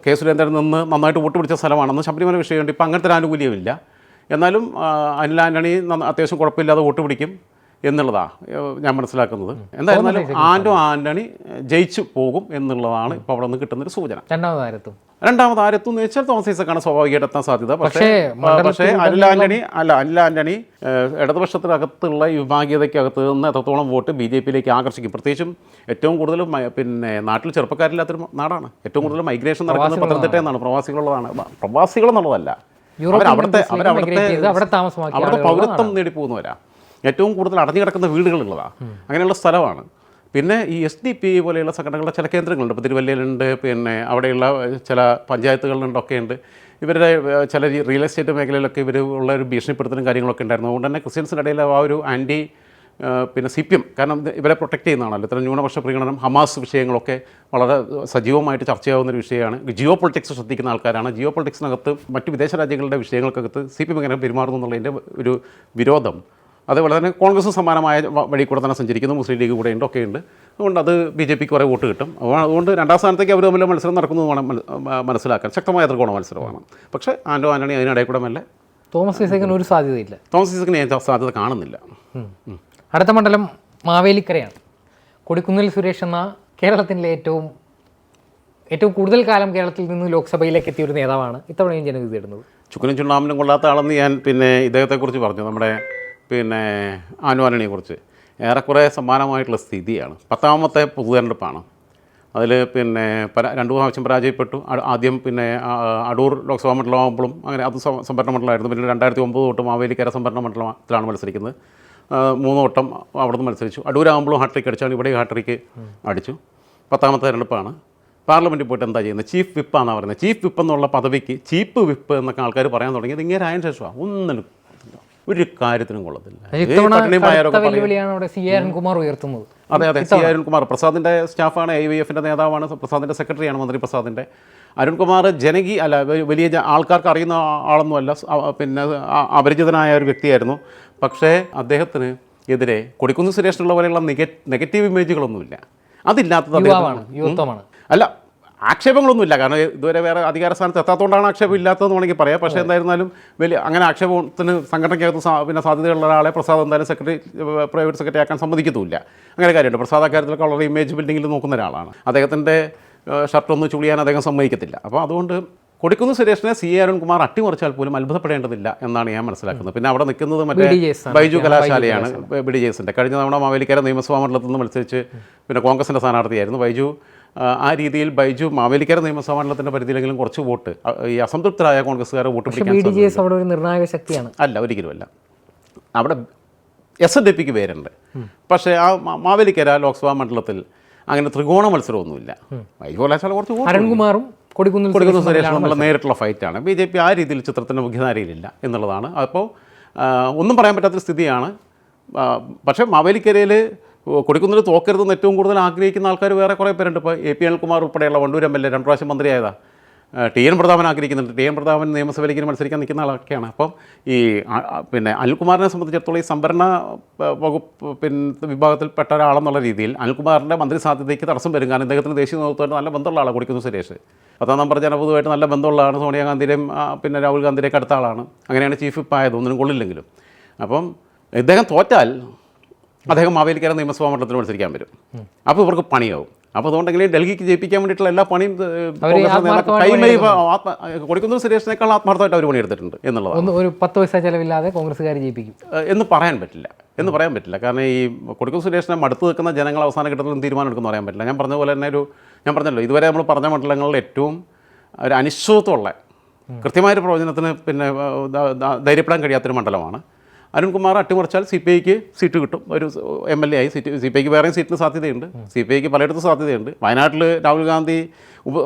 കെ സുരേന്ദ്രൻ നിന്ന് നന്നായിട്ട് വോട്ട് പിടിച്ച സ്ഥലമാണെന്ന് ശബരിമല വിഷയമുണ്ട്. ഇപ്പം അങ്ങനത്തെ ഒരു ആനുകൂല്യമില്ല. എന്നാലും അനിൽ ആൻ്റണി അത്യാവശ്യം കുഴപ്പമില്ലാതെ വോട്ട് പിടിക്കും എന്നുള്ളതാണ് ഞാൻ മനസ്സിലാക്കുന്നത്. എന്തായിരുന്നാലും ആൻ്റണി ജയിച്ചു പോകും എന്നുള്ളതാണ് ഇപ്പോൾ അവിടെ നിന്ന് കിട്ടുന്നൊരു സൂചന. രണ്ടാമത് ആരെത്തും എന്ന് വെച്ചാൽ തോമസ് ഐസക്കാണ് സ്വാഭാവികമായിട്ട് എത്താൻ സാധ്യത. പക്ഷേ അനിൽ ആൻ്റണി ഇടതുപക്ഷത്തിനകത്തുള്ള ഈ വിഭാഗീയതയ്ക്കകത്ത് നിന്ന് എത്രത്തോളം വോട്ട് BJPയിലേക്ക് ആകർഷിക്കും. പ്രത്യേകിച്ചും ഏറ്റവും കൂടുതൽ പിന്നെ നാട്ടിൽ ചെറുപ്പക്കാരില്ലാത്തൊരു നാടാണ്. ഏറ്റവും കൂടുതൽ മൈഗ്രേഷൻ നടക്കുന്നത് പത്തനംതിട്ട എന്നാണ്. പ്രവാസികളെന്നുള്ളതല്ല, അവിടുത്തെ പൗരത്വം നേടിപ്പോകുന്നവരാ. ഏറ്റവും കൂടുതൽ അടഞ്ഞു കിടക്കുന്ന വീടുകളുള്ളതാണ്. അങ്ങനെയുള്ള സ്ഥലമാണ്. പിന്നെ ഈ SDP പോലെയുള്ള സംഘടനകളുടെ ചില കേന്ദ്രങ്ങളുണ്ട്. ഇപ്പോൾ തിരുവല്ലയിലുണ്ട്, പിന്നെ അവിടെയുള്ള ചില പഞ്ചായത്തുകളിലുണ്ടൊക്കെ ഉണ്ട്. ഇവരുടെ ചില റിയൽ എസ്റ്റേറ്റ് മേഖലയിലൊക്കെ ഇവർ ഉള്ള ഒരു ഭീഷണിപ്പെടുത്തലും കാര്യങ്ങളൊക്കെ ഉണ്ടായിരുന്നു. അതുകൊണ്ട് തന്നെ ക്രിസ്ത്യൻസിൻ്റെ ഇടയിൽ ആ ഒരു ആൻറ്റി പിന്നെ CPM, കാരണം ഇവരെ പ്രൊട്ടക്റ്റ് ചെയ്യുന്നതാണല്ലോ. ഇത്തരം ന്യൂനപക്ഷ പ്രകടനം, ഹമാസ് വിഷയങ്ങളൊക്കെ വളരെ സജീവമായിട്ട് ചർച്ചയാവുന്നൊരു വിഷയമാണ്. ജിയോ പൊളിറ്റിക്സ് ശ്രദ്ധിക്കുന്ന ആൾക്കാരാണ്. ജിയോ പൊളിറ്റിക്സിനകത്ത് മറ്റ് വിദേശ രാജ്യങ്ങളുടെ വിഷയങ്ങൾക്കകത്ത് CPM എങ്ങനെ പെരുമാറുന്നു എന്നുള്ളതിൻ്റെ ഒരു വിരോധം അതേപോലെ തന്നെ കോൺഗ്രസ് സമാനമായ വഴി കൂടെ തന്നെ സഞ്ചരിക്കുന്നു. മുസ്ലിം ലീഗ് കൂടെ ഉണ്ട്, ഒക്കെ ഉണ്ട്. അതുകൊണ്ട് അത് BJP കുറേ വോട്ട് കിട്ടും. അതുകൊണ്ട് രണ്ടാം സ്ഥാനത്തേക്ക് അവർ തമ്മിൽ മത്സരം നടക്കുന്നത് വേണം മനസ്സിലാക്കാൻ. ശക്തമായ ത്രികോണ മത്സരമാണ്. പക്ഷേ ആൻ്റണി അതിനിടയിൽ കൂടെ മെല്ലെ തോമസ് ഐസക്കിന് ഒരു സാധ്യതയില്ല. തോമസ് ഐസക്കിന് ഞാൻ സാധ്യത കാണുന്നില്ല. അടുത്ത മണ്ഡലം മാവേലിക്കരയാണ്. കൊടിക്കുന്നിൽ സുരേഷ് എന്ന കേരളത്തിലെ ഏറ്റവും കൂടുതൽ കാലം കേരളത്തിൽ നിന്ന് ലോക്സഭയിലേക്ക് എത്തിയ ഒരു നേതാവാണ് ഇത്തവണയും ജനവിധി ഇടുന്നത്. ചുക്കിനും ചുണ്ണാമ്പിനും കൊള്ളാത്ത ആളെന്ന് ഞാൻ ഇദ്ദേഹത്തെക്കുറിച്ച് പറഞ്ഞു. നമ്മുടെ ആൻ്റണിയെക്കുറിച്ച് ഏറെക്കുറെ സമാനമായിട്ടുള്ള സ്ഥിതിയാണ്. 10ാമത്തെ പൊതുതെരഞ്ഞെടുപ്പാണ്. അതിൽ 2 പ്രാവശ്യം പരാജയപ്പെട്ടു. ആദ്യം അടൂർ ലോക്സഭാ മണ്ഡലമാകുമ്പോഴും അങ്ങനെ അത് സംഭരണ മണ്ഡലമായിരുന്നു. പിന്നെ 2009 തൊട്ട് മാവേലിക്കര സംഭരണ മണ്ഡലത്തിലാണ് മത്സരിക്കുന്നത്. 3 വട്ടം അവിടുന്ന് മത്സരിച്ചു. അടൂരാകുമ്പോഴും ഹാട്രിക്ക് അടിച്ചാണ്, ഇവിടെ ഹാട്രിക്ക് അടിച്ചു. 10ാമത്തെ തെരഞ്ഞെടുപ്പാണ്. പാർലമെൻറ്റിൽ പോയിട്ട് എന്താ ചെയ്യുന്നത്? ചീഫ് വിപ്പാണെന്നാണ് പറയുന്നത്. ചീഫ് വിപ്പ് എന്നുള്ള പദവിക്ക് ചീപ്പ് വിപ്പ് എന്നൊക്കെ ആൾക്കാർ പറയാൻ തുടങ്ങിയത് ഇങ്ങനെ ആയതിനു ശേഷമാണ്. ഒന്നിനും ഒരു കാര്യത്തിനും കൊള്ളത്തില്ല. അതെ, സി അരുൺകുമാർ പ്രസാദിൻ്റെ സ്റ്റാഫാണ്, IYF-ൻ്റെ നേതാവാണ്, പ്രസാദിൻ്റെ സെക്രട്ടറിയാണ്, മന്ത്രി പ്രസാദിൻ്റെ. അരുൺകുമാർ വലിയ ആൾക്കാർക്ക് അറിയുന്ന ആളൊന്നുമല്ല, അപരിചിതനായ ഒരു വ്യക്തിയായിരുന്നു. പക്ഷേ അദ്ദേഹത്തിന് എതിരെ കൊടിക്കുന്നിൽ സുരേഷിനുള്ള പോലെയുള്ള നെഗറ്റീവ് ഇമേജുകളൊന്നുമില്ല. അതില്ലാത്തത് അല്ല, ആക്ഷേപങ്ങളൊന്നുമില്ല. കാരണം ഇതുവരെ വേറെ അധികാര സ്ഥാനത്ത് എത്താത്തതുകൊണ്ടാണ് ആക്ഷേപം ഇല്ലാത്തതെന്ന് വേണമെങ്കിൽ പറയാം. പക്ഷേ എന്തായിരുന്നാലും അങ്ങനെ ആക്ഷേപത്തിന് സംഘടനയ്ക്കകത്ത് സാധ്യതയുള്ള ഒരാളെ പ്രസാദ് എന്തായാലും പ്രൈവറ്റ് സെക്രട്ടറി ആക്കാൻ സമ്മതിക്കത്തുമില്ല. അങ്ങനെ കാര്യമുണ്ട്. പ്രസാദ് അക്കാര്യത്തിലൊക്കെ വളരെ ഇമേജ് ബിൽഡിങ്ങിൽ നോക്കുന്ന ഒരാളാണ്. അദ്ദേഹത്തിൻ്റെ ഷർട്ടൊന്ന് ചുളിയാൻ അദ്ദേഹം സമ്മതിക്കത്തില്ല. അപ്പോൾ അതുകൊണ്ട് കൊടിക്കുന്നിൽ സുരേഷിനെ സി അരുൺകുമാർ അട്ടിമറിച്ചാൽ പോലും അത്ഭുതപ്പെടേണ്ടതില്ല എന്നാണ് ഞാൻ മനസ്സിലാക്കുന്നത്. പിന്നെ അവിടെ നിൽക്കുന്നത് മറ്റേ ബൈജു കലാശാലയാണ്, BDJS-ൻ്റെ. കഴിഞ്ഞ തവണ മാവേലിക്കര നിയമസഭാ മണ്ഡലത്തിൽ നിന്ന് മത്സരിച്ച് കോൺഗ്രസിൻ്റെ സ്ഥാനാർത്ഥിയായിരുന്നു ബൈജു. ആ രീതിയിൽ ബൈജു മാവേലിക്കര നിയമസഭാ മണ്ഡലത്തിൻ്റെ പരിധിയിലെങ്കിലും കുറച്ച് വോട്ട് ഈ അസംതൃപ്തരായ കോൺഗ്രസ്സുകാരെ വോട്ട് പിടിക്കാൻ അവിടെ ഒരു നിർണായക ശക്തിയാണ്. അല്ല, ഒരിക്കലുമല്ല. അവിടെ SNDPക്ക് പേരുണ്ട്. പക്ഷേ ആ മാവേലിക്കര ലോക്സഭാ മണ്ഡലത്തിൽ അങ്ങനെ ത്രികോണ മത്സരമൊന്നുമില്ല. ബൈജു കലാശാല കുറച്ച് അരുൺകുമാറും കൊടിക്കുന്നിൽ സുരേഷും തമ്മിലുള്ള നേരിട്ടുള്ള ഫൈറ്റാണ്. BJP ആ രീതിയിൽ ചിത്രത്തിൻ്റെ മുഖ്യധാരയിലില്ല എന്നുള്ളതാണ്. അപ്പോൾ ഒന്നും പറയാൻ പറ്റാത്തൊരു സ്ഥിതിയാണ്. പക്ഷേ മാവേലിക്കരയിൽ കൊടിക്കുന്നിൽ തോക്കരുതെന്ന് ഏറ്റവും കൂടുതൽ ആഗ്രഹിക്കുന്ന ആൾക്കാർ വേറെ കുറേ പേരുണ്ട്. ഇപ്പോൾ AP അനിൽകുമാർ ഉൾപ്പെടെയുള്ള വണ്ടൂർ MLA 2 പ്രാവശ്യം മന്ത്രിയായതാണ്. TN പ്രതാപൻ ആഗ്രഹിക്കുന്നുണ്ട്. TN പ്രതാപൻ നിയമസഭയിലേക്ക് മത്സരിക്കാൻ നിൽക്കുന്ന ആളൊക്കെയാണ്. അപ്പം ഈ അനിൽകുമാറിനെ സംബന്ധിച്ചിടത്തോളം ഈ സംഭരണ വകുപ്പ് വിഭാഗത്തിൽപ്പെട്ട ഒരാളെന്നുള്ള രീതിയിൽ അനിൽകുമാറിൻ്റെ മന്ത്രി സാധ്യതയ്ക്ക് തടസ്സം വരും. കാരണം ഇദ്ദേഹത്തിന് ദേശീയ നേതൃത്വമായിട്ട് നല്ല ബന്ധമുള്ള ആളാണ് കൊടിക്കുന്നിൽ സുരേഷ്. 10ാം നമ്പർ ജനപൊതുവായിട്ട് നല്ല ബന്ധമുള്ളതാണ്. സോണിയാഗാന്ധിയുടെയും രാഹുൽ ഗാന്ധിയുടെയൊക്കെ അടുത്ത ആളാണ്. അങ്ങനെയാണ് ചീഫ് വിപ്പ് ആയത്, ഒന്നിനും കൊള്ളില്ലെങ്കിലും. അപ്പം ഇദ്ദേഹം തോറ്റാൽ അദ്ദേഹം മാവേലിക്കര നിയമസഭാ മണ്ഡലത്തിൽ മത്സരിക്കാൻ വരും. അപ്പോൾ ഇവർക്ക് പണിയാവും. അപ്പോൾ അതുകൊണ്ടെങ്കിലും ഡൽഹിക്ക് ജയിപ്പിക്കാൻ വേണ്ടിയിട്ടുള്ള എല്ലാ പണിയും കൊടിക്കുന്നിൽ സുരേഷിനേക്കാൾ ആത്മാർത്ഥമായിട്ട് അവർ പണിയെടുത്തിട്ടുണ്ട് എന്നുള്ളതാണ്. ഒരു 10 പൈസ ചിലവില്ലാതെ കോൺഗ്രസ്സുകാർ ജയിപ്പിക്കും എന്ന് പറയാൻ പറ്റില്ല. കാരണം ഈ കൊടിക്കുന്നിൽ സുരേഷിനെ മടുത്ത് നിൽക്കുന്ന ജനങ്ങൾ അവസാന ഘട്ടത്തിലും തീരുമാനം എടുക്കുമെന്ന് പറയാൻ പറ്റില്ല. ഞാൻ പറഞ്ഞ പോലെ തന്നെ ഞാൻ പറഞ്ഞല്ലോ, ഇതുവരെ നമ്മൾ പറഞ്ഞ മണ്ഡലങ്ങളിൽ ഏറ്റവും ഒരു അനിശ്ചിതത്വമുള്ള കൃത്യമായൊരു പ്രവചനത്തിന് ധൈര്യപ്പെടാൻ കഴിയാത്തൊരു മണ്ഡലമാണ്. അരുൺകുമാർ അട്ടിമറിച്ചാൽ CPIക്ക് സീറ്റ് കിട്ടും. ഒരു MLA ആയി CPIക്ക് വേറെയും സീറ്റിന് സാധ്യതയുണ്ട്. CPIക്ക് പലയിടത്തും സാധ്യതയുണ്ട്. വയനാട്ടിൽ രാഹുൽ ഗാന്ധി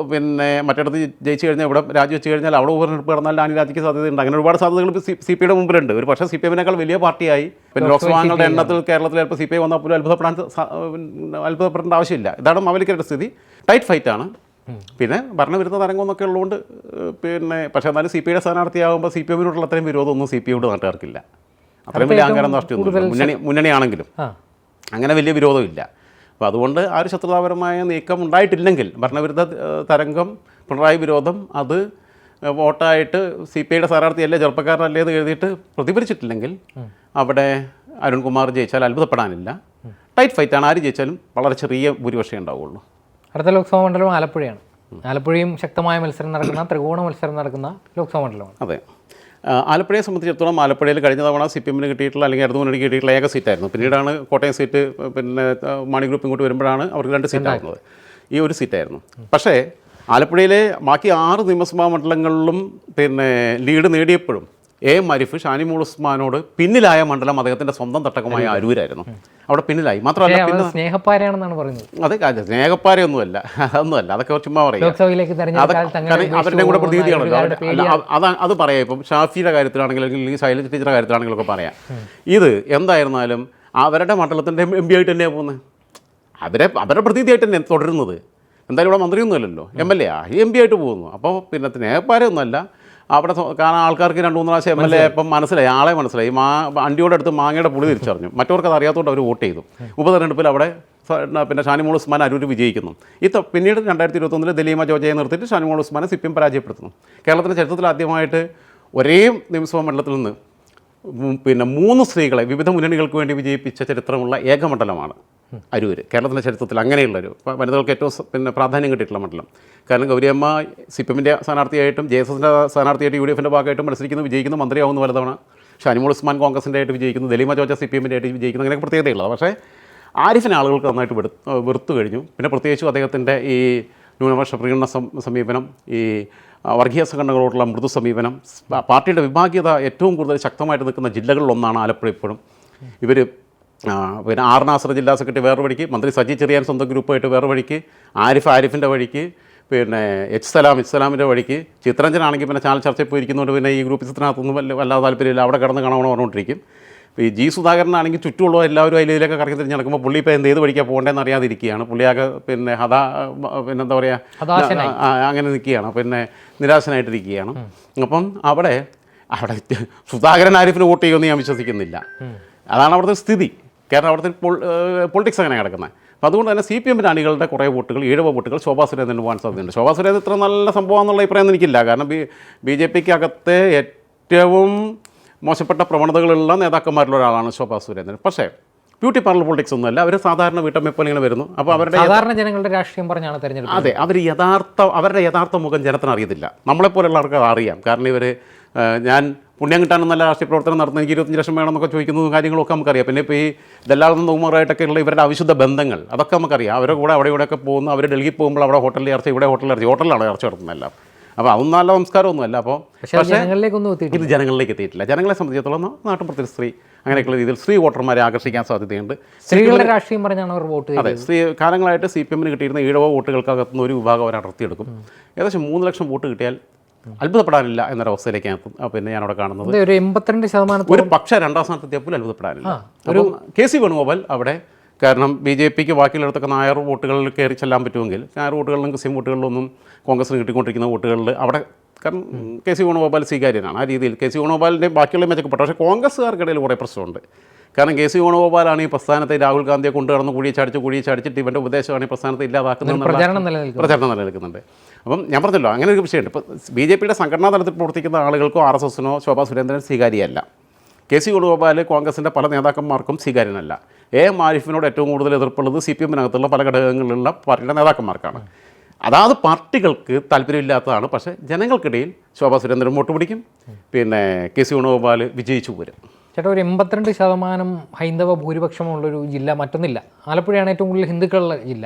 മറ്റിടത്ത് ജയിച്ചു കഴിഞ്ഞാൽ ഇവിടെ രാജിവെച്ച് കഴിഞ്ഞാൽ അവിടെ ഉപതെരഞ്ഞെടുപ്പ് നടന്നാൽ രാജിക്ക് സാധ്യതയുണ്ട്. അങ്ങനെ ഒരുപാട് സാധ്യതകൾ CPIയുടെ മുമ്പിലുണ്ട്. ഒരു പക്ഷേ CPM-നേക്കാൾ വലിയ പാർട്ടിയായി ലോക്സഭാംഗങ്ങളുടെ എണ്ണത്തിൽ കേരളത്തിൽ ചിലപ്പോൾ CPI വന്നാൽ പോലും അത്ഭുതപ്പെടേണ്ട ആവശ്യമില്ല. ഇതാണ് മാവേലിക്കരയുടെ സ്ഥിതി. ടൈറ്റ് ഫൈറ്റാണ്. പിന്നെ ഭരണവിരുദ്ധ തരംഗമൊക്കെ ഉള്ളതുകൊണ്ട് പക്ഷേ എന്നാലും CPIയുടെ സ്ഥാനാർത്ഥിയാകുമ്പോൾ CPM-നോടുള്ള അത്രയും വിരോധമൊന്നും CPI-യോട് നാട്ടുകാർക്കില്ല. അത്രയും വലിയ അഹങ്കാരം നഷ്ടമൊന്നുമില്ല. മുന്നണിയാണെങ്കിലും അങ്ങനെ വലിയ വിരോധമില്ല. അപ്പോൾ അതുകൊണ്ട് ആ ഒരു ശത്രുതാപരമായ നീക്കം ഉണ്ടായിട്ടില്ലെങ്കിൽ, ഭരണവിരുദ്ധ തരംഗം, പിണറായി വിരോധം അത് വോട്ടായിട്ട് CPIയുടെ സ്ഥാനാർത്ഥിയല്ലേ ചെറുപ്പക്കാരനല്ലേ എന്ന് എഴുതിയിട്ട് പ്രതിഫലിച്ചിട്ടില്ലെങ്കിൽ അവിടെ അരുൺകുമാർ ജയിച്ചാൽ അത്ഭുതപ്പെടാനില്ല. ടൈറ്റ് ഫൈറ്റാണ്. ആര് ജയിച്ചാലും വളരെ ചെറിയ ഭൂരിപക്ഷമേ ഉണ്ടാവുകയുള്ളൂ. അടുത്ത ലോക്സഭാ മണ്ഡലം ആലപ്പുഴയാണ്. ആലപ്പുഴയും ശക്തമായ മത്സരം നടക്കുന്ന, ത്രികോണ മത്സരം നടക്കുന്ന ലോക്സഭാ മണ്ഡലമാണ്. അതെ, ആലപ്പുഴയെ സംബന്ധിച്ചിടത്തോളം ആലപ്പുഴയിൽ കഴിഞ്ഞ തവണ CPM-ന് കിട്ടിയിട്ടുള്ള അല്ലെങ്കിൽ ഇടതുമുന്നണിക്ക് കിട്ടിയിട്ടുള്ള ഏക സീറ്റായിരുന്നു. പിന്നീടാണ് കോട്ടയം സീറ്റ് മാണി ഗ്രൂപ്പ് ഇങ്ങോട്ട് വരുമ്പോഴാണ് അവർക്ക് 2 സീറ്റായിരുന്നത്. ഈ ഒരു സീറ്റായിരുന്നു. പക്ഷേ ആലപ്പുഴയിലെ ബാക്കി 6 നിയമസഭാ മണ്ഡലങ്ങളിലും ലീഡ് നേടിയപ്പോഴും ആരിഫ് ഷാനിമോൾ ഉസ്മാനോട് പിന്നിലായ മണ്ഡലം അദ്ദേഹത്തിൻ്റെ സ്വന്തം തട്ടകമായ അരൂരായിരുന്നു. അവിടെ പിന്നിലായി. മാത്രമല്ല സ്നേഹപ്പാരയാണെന്നാണ് പറയുന്നത്. അതെ, സ്നേഹപ്പാരയൊന്നുമല്ല, അതൊന്നുമല്ല, അതൊക്കെ ചുമ്മാ പറയും. അവരുടെ കൂടെ പ്രതീതിയാണല്ലോ. അത് പറയാം. ഇപ്പം ഷാഫിയുടെ കാര്യത്തിലാണെങ്കിലും അല്ലെങ്കിൽ ശൈലജ ടീച്ചറുടെ കാര്യത്തിലാണെങ്കിലും ഒക്കെ പറയാം. ഇത് എന്തായിരുന്നാലും അവരുടെ മണ്ഡലത്തിൻ്റെ എം പി ആയിട്ട് തന്നെയാണ് പോകുന്നത്. അവരുടെ പ്രതീതിയായിട്ട് തന്നെ തുടരുന്നത്. എന്തായാലും ഇവിടെ മന്ത്രിയൊന്നുമല്ലല്ലോ, MLA എം പി ആയിട്ട് പോകുന്നു. അപ്പോൾ പിന്നെ നേപ്പാരൊന്നുമല്ല അവിടെ കാരണം ആൾക്കാർക്ക് 2-3 പ്രാവശ്യം MLA ഇപ്പം മനസ്സിലായി, ആളെ മനസ്സിലായി. അണ്ടിയോടെ അടുത്ത് മാങ്ങയുടെ പുളി തിരിച്ചറിഞ്ഞു. മറ്റവർക്ക് അത് അറിയാത്തതുകൊണ്ട് അവർ വോട്ട് ചെയ്തു. ഉപതെരഞ്ഞെടുപ്പിൽ അവിടെ പിന്നെ ഷാനിമോൾ ഉസ്മാൻ അരൂർ വിജയിക്കുന്നു. പിന്നീട് 2021 ദലീമ ജോർജയെ നിർത്തിയിട്ട് ഷാനിമോൾ ഉസ്മാനെ CPM പരാജയപ്പെടുത്തുന്നു. കേരളത്തിൻ്റെ ചരിത്രത്തിൽ ആദ്യമായിട്ട് ഒരേ നിയമസഭാ മണ്ഡലത്തിൽ നിന്ന് പിന്നെ 3 സ്ത്രീകളെ വിവിധ മുന്നണികൾക്ക് വേണ്ടി വിജയിപ്പിച്ച ചരിത്രമുള്ള ഏക മണ്ഡലമാണ് അരൂർ. കേരളത്തിൻ്റെ ചരിത്രത്തിൽ അങ്ങനെയുള്ളൊരു വനിതകൾക്ക് ഏറ്റവും പിന്നെ പ്രാധാന്യം കിട്ടിയിട്ടുള്ള മണ്ഡലം. കാരണം ഗൗരിയമ്മ CPMൻ്റെ സ്ഥാനാർത്ഥിയായിട്ടും JSSൻ്റെ സ്ഥാനാർത്ഥിയായിട്ട് UDFൻ്റെ ഭാഗമായിട്ടും മത്സരിക്കുന്നു, വിജയിക്കുന്നു, മന്ത്രിയാവുന്നു പലതവണ. ഷാനിമോൾ ഉസ്മാൻ കോൺഗ്രസിൻ്റെ ആയിട്ട് വിജയിക്കുന്നു, ദലീമ ജോർജ് CPMൻ്റെ ആയിട്ട് വിജയിക്കുന്നു. അങ്ങനെ പ്രത്യേകതയുള്ളത്. പക്ഷേ ആരിഫിനെ ആളുകൾക്ക് നന്നായിട്ട് വെറുത്തു കഴിഞ്ഞു. പിന്നെ പ്രത്യേകിച്ചും അദ്ദേഹത്തിൻ്റെ ഈ ന്യൂനപക്ഷ പ്രീണന സമീപനം, ഈ വർഗീയ സംഘടനകളോടുള്ള മൃദു സമീപനം, പാർട്ടിയുടെ വിഭാഗീയത ഏറ്റവും കൂടുതൽ ശക്തമായിട്ട് നിൽക്കുന്ന ജില്ലകളിലൊന്നാണ് ആലപ്പുഴ. ഇപ്പോഴും ഇവർ പിന്നെ നാസർ ജില്ലാ സെക്രട്ടറി വേറെ വഴിക്ക്, മന്ത്രി സജി ചെറിയാൻ സ്വന്തം ഗ്രൂപ്പായിട്ട് വേറെ വഴിക്ക്, ആരിഫിൻ്റെ വഴിക്ക്, പിന്നെ സലാമിൻ്റെ വഴിക്ക്, ചിത്രഞ്ജനാണെങ്കിൽ പിന്നെ ചാനൽ ചർച്ചയിൽ പോയിരിക്കുന്നതുകൊണ്ട് പിന്നെ ഈ ഗ്രൂപ്പിസത്തിനകത്തൊന്നും വല്ലാതെ താല്പര്യമില്ല, അവിടെ കിടന്ന് കാണണമെന്ന് പറഞ്ഞുകൊണ്ടിരിക്കും. ഈ G സുധാകരനാണെങ്കിൽ ചുറ്റുമുള്ള എല്ലാവരും അതിലേക്ക് കറങ്ങി തിരിഞ്ഞ് നടക്കുമ്പോൾ പുള്ളി ഇപ്പോൾ ഏത് വഴിക്കാണ് പോകേണ്ടതെന്ന് അറിയാതിരിക്കുകയാണ്. പുള്ളിയാകെ പിന്നെ പിന്നെന്താ പറയുക, അങ്ങനെ നിൽക്കുകയാണ്, പിന്നെ നിരാശനായിട്ടിരിക്കുകയാണ്. അപ്പം അവിടെ സുധാകരൻ ആരിഫിന് വോട്ട് ചെയ്യുമെന്ന് ഞാൻ വിശ്വസിക്കുന്നില്ല. അതാണ് അവിടുത്തെ സ്ഥിതി. കാരണം അവിടുത്തെ പൊളിറ്റിക്സ് അങ്ങനെ കിടക്കുന്നത്. അപ്പോൾ അതുകൊണ്ട് തന്നെ CPMൻ്റെ അണികളുടെ കുറേ വോട്ടുകൾ, ഈഴവ വോട്ടുകൾ ശോഭാ സുരേന്ദ്രന് പോകാൻ സാധ്യതയുണ്ട്. ശോഭാ സുരേന്ദ്രൻ ഇത്ര നല്ല സംഭവമാണെന്നുള്ള അഭിപ്രായം എനിക്കില്ല. കാരണം BJPക്ക് അകത്തെ ഏറ്റവും മോശപ്പെട്ട പ്രവണതകളുള്ള നേതാക്കന്മാരിൽ ഒരാളാണ് ശോഭാ സുരേന്ദ്രൻ. പക്ഷേ ബ്യൂട്ടി പാർലർ പൊളിറ്റിക്സ് ഒന്നുമല്ല. അവർ സാധാരണ വീട്ടമ്മ പോലെ ഇങ്ങനെ വരുന്നു. അപ്പോൾ അവരുടെ സാധാരണ ജനങ്ങളുടെ രാഷ്ട്രീയം പറഞ്ഞാണ് തെരഞ്ഞെടുപ്പ്. അതെ, അവരുടെ യഥാർത്ഥ മുഖം ജനത്തിന് അറിയത്തില്ല. നമ്മളെപ്പോലെയുള്ള ആൾക്ക് അത് അറിയാം. കാരണം ഇവർ ഞാൻ പുണ്യം കിട്ടാനും നല്ല രാഷ്ട്രീയ പ്രവർത്തനം നടത്തുന്ന എനിക്ക് 25 ലക്ഷം വേണമെന്നൊക്കെ ചോദിക്കുന്നതും കാര്യങ്ങളൊക്കെ നമുക്കറിയാം. പിന്നെ ഇപ്പോൾ ഈ ദല്ലാളെന്നും ഉമറായിട്ടൊക്കെ ഉള്ള ഇവരുടെ അവിശുദ്ധ ബന്ധങ്ങൾ അതൊക്കെ നമുക്കറിയാം. അവരുടെ കൂടെ അവിടെ ഇവിടെയൊക്കെ പോകുന്നു. അവർ ഡൽഹിയിൽ പോകുമ്പോൾ അവിടെ ഹോട്ടലിൽ ഇറച്ചി, ഇവിടെ ഹോട്ടലിലാണ് ഇറച്ചി നടത്തുന്നതെല്ലാം. അപ്പോൾ അതൊന്നും നല്ല സംസ്കാരമൊന്നുമല്ല. അപ്പോൾ പക്ഷേ ഇത് ജനങ്ങളിലേക്ക് എത്തിയിട്ടില്ല. ജനങ്ങളെ സംബന്ധിച്ചിടത്തോളം നാട്ടുപുറത്തിൽ സ്ത്രീ അങ്ങനെയൊക്കെയുള്ള രീതിയിൽ സ്ത്രീ വോട്ടർമാരെ ആകർഷിക്കാൻ സാധ്യതയുണ്ട്. സ്ത്രീകളുടെ രാഷ്ട്രീയം പറഞ്ഞാണ് അവർ വോട്ട്. അതെ, കാലങ്ങളായിട്ട് CPMന് കിട്ടിയിരുന്ന ഈഴവ വോട്ടുകൾക്കകത്തുനിന്ന് ഒരു വിഭാഗം അവർ അടർത്തിയെടുക്കും. ഏകദേശം 3 ലക്ഷം വോട്ട് കിട്ടിയാൽ അത്ഭുതപ്പെടാനില്ല എന്നൊരവസ്ഥയിലേക്കാണ് പിന്നെ ഞാനവിടെ കാണുന്നത്. ഒരു 82% ഒരു പക്ഷേ 2ാം സ്ഥാനത്തെത്തിയപ്പോൾ അത്ഭുതപ്പെടാനില്ല. അപ്പം KC വേണുഗോപാൽ അവിടെ, കാരണം BJPക്ക് ബാക്കിയുള്ളിടത്തൊക്കെ നായർ വോട്ടുകളിൽ കയറി ചെല്ലാൻ പറ്റുമെങ്കിൽ നായർ വോട്ടുകളിലും ക്രിസ്ത്യൻ വോട്ടുകളിലൊന്നും കോൺഗ്രസിന് കിട്ടിക്കൊണ്ടിരിക്കുന്ന വോട്ടുകളിൽ അവിടെ കാരണം KC വേണുഗോപാൽ സ്വീകാര്യനാണ്. ആ രീതിയിൽ KC വേണുഗോപാലിൻ്റെ ബാക്കിയുള്ള മെച്ചപ്പെട്ടു. പക്ഷേ കോൺഗ്രസ്സുകാർക്കിടയിൽ കുറേ പ്രശ്നമുണ്ട്. കാരണം KC വേണുഗോപാലാണ് ഈ പ്രസ്ഥാനത്തെ രാഹുൽ ഗാന്ധിയെ കൊണ്ടുവന്ന് കുഴിച്ചടിച്ചിട്ട് ഇവൻ്റെ ഉപദേശമാണ് ഈ പ്രസ്ഥാനത്തെ ഇല്ലാതാക്കുന്നത് പ്രചരണം നിലനിൽക്കുന്നുണ്ട്. അപ്പം ഞാൻ പറഞ്ഞല്ലോ അങ്ങനെ ഒരു വിഷയമുണ്ട്. ഇപ്പോൾ BJPയുടെ സംഘടനാ തലത്തിൽ പ്രവർത്തിക്കുന്ന ആളുകൾക്കോ RSSനോ ശോഭാ സുരേന്ദ്രൻ സ്വീകാര്യമല്ല. KC വേണുഗോപാൽ കോൺഗ്രസിൻ്റെ പല നേതാക്കന്മാർക്കും സ്വീകാര്യനല്ല. AM ആരിഫിനോട് ഏറ്റവും കൂടുതൽ എതിർപ്പുള്ളത് CPMനകത്തുള്ള പല ഘടകങ്ങളിലുള്ള പാർട്ടിയുടെ നേതാക്കന്മാർക്കാണ്. അതാത് പാർട്ടികൾക്ക് താല്പര്യമില്ലാത്തതാണ്. പക്ഷേ ജനങ്ങൾക്കിടയിൽ ശോഭാ സുരേന്ദ്രൻ വോട്ട് പിടിക്കും, പിന്നെ KC വേണുഗോപാൽ വിജയിച്ചു പോരും. ചേട്ടാ, ഒരു 82% ഹൈന്ദവ ഭൂരിപക്ഷമുള്ളൊരു ജില്ല മറ്റൊന്നില്ല. ആലപ്പുഴയാണ് ഏറ്റവും കൂടുതൽ ഹിന്ദുക്കളുള്ള ജില്ല.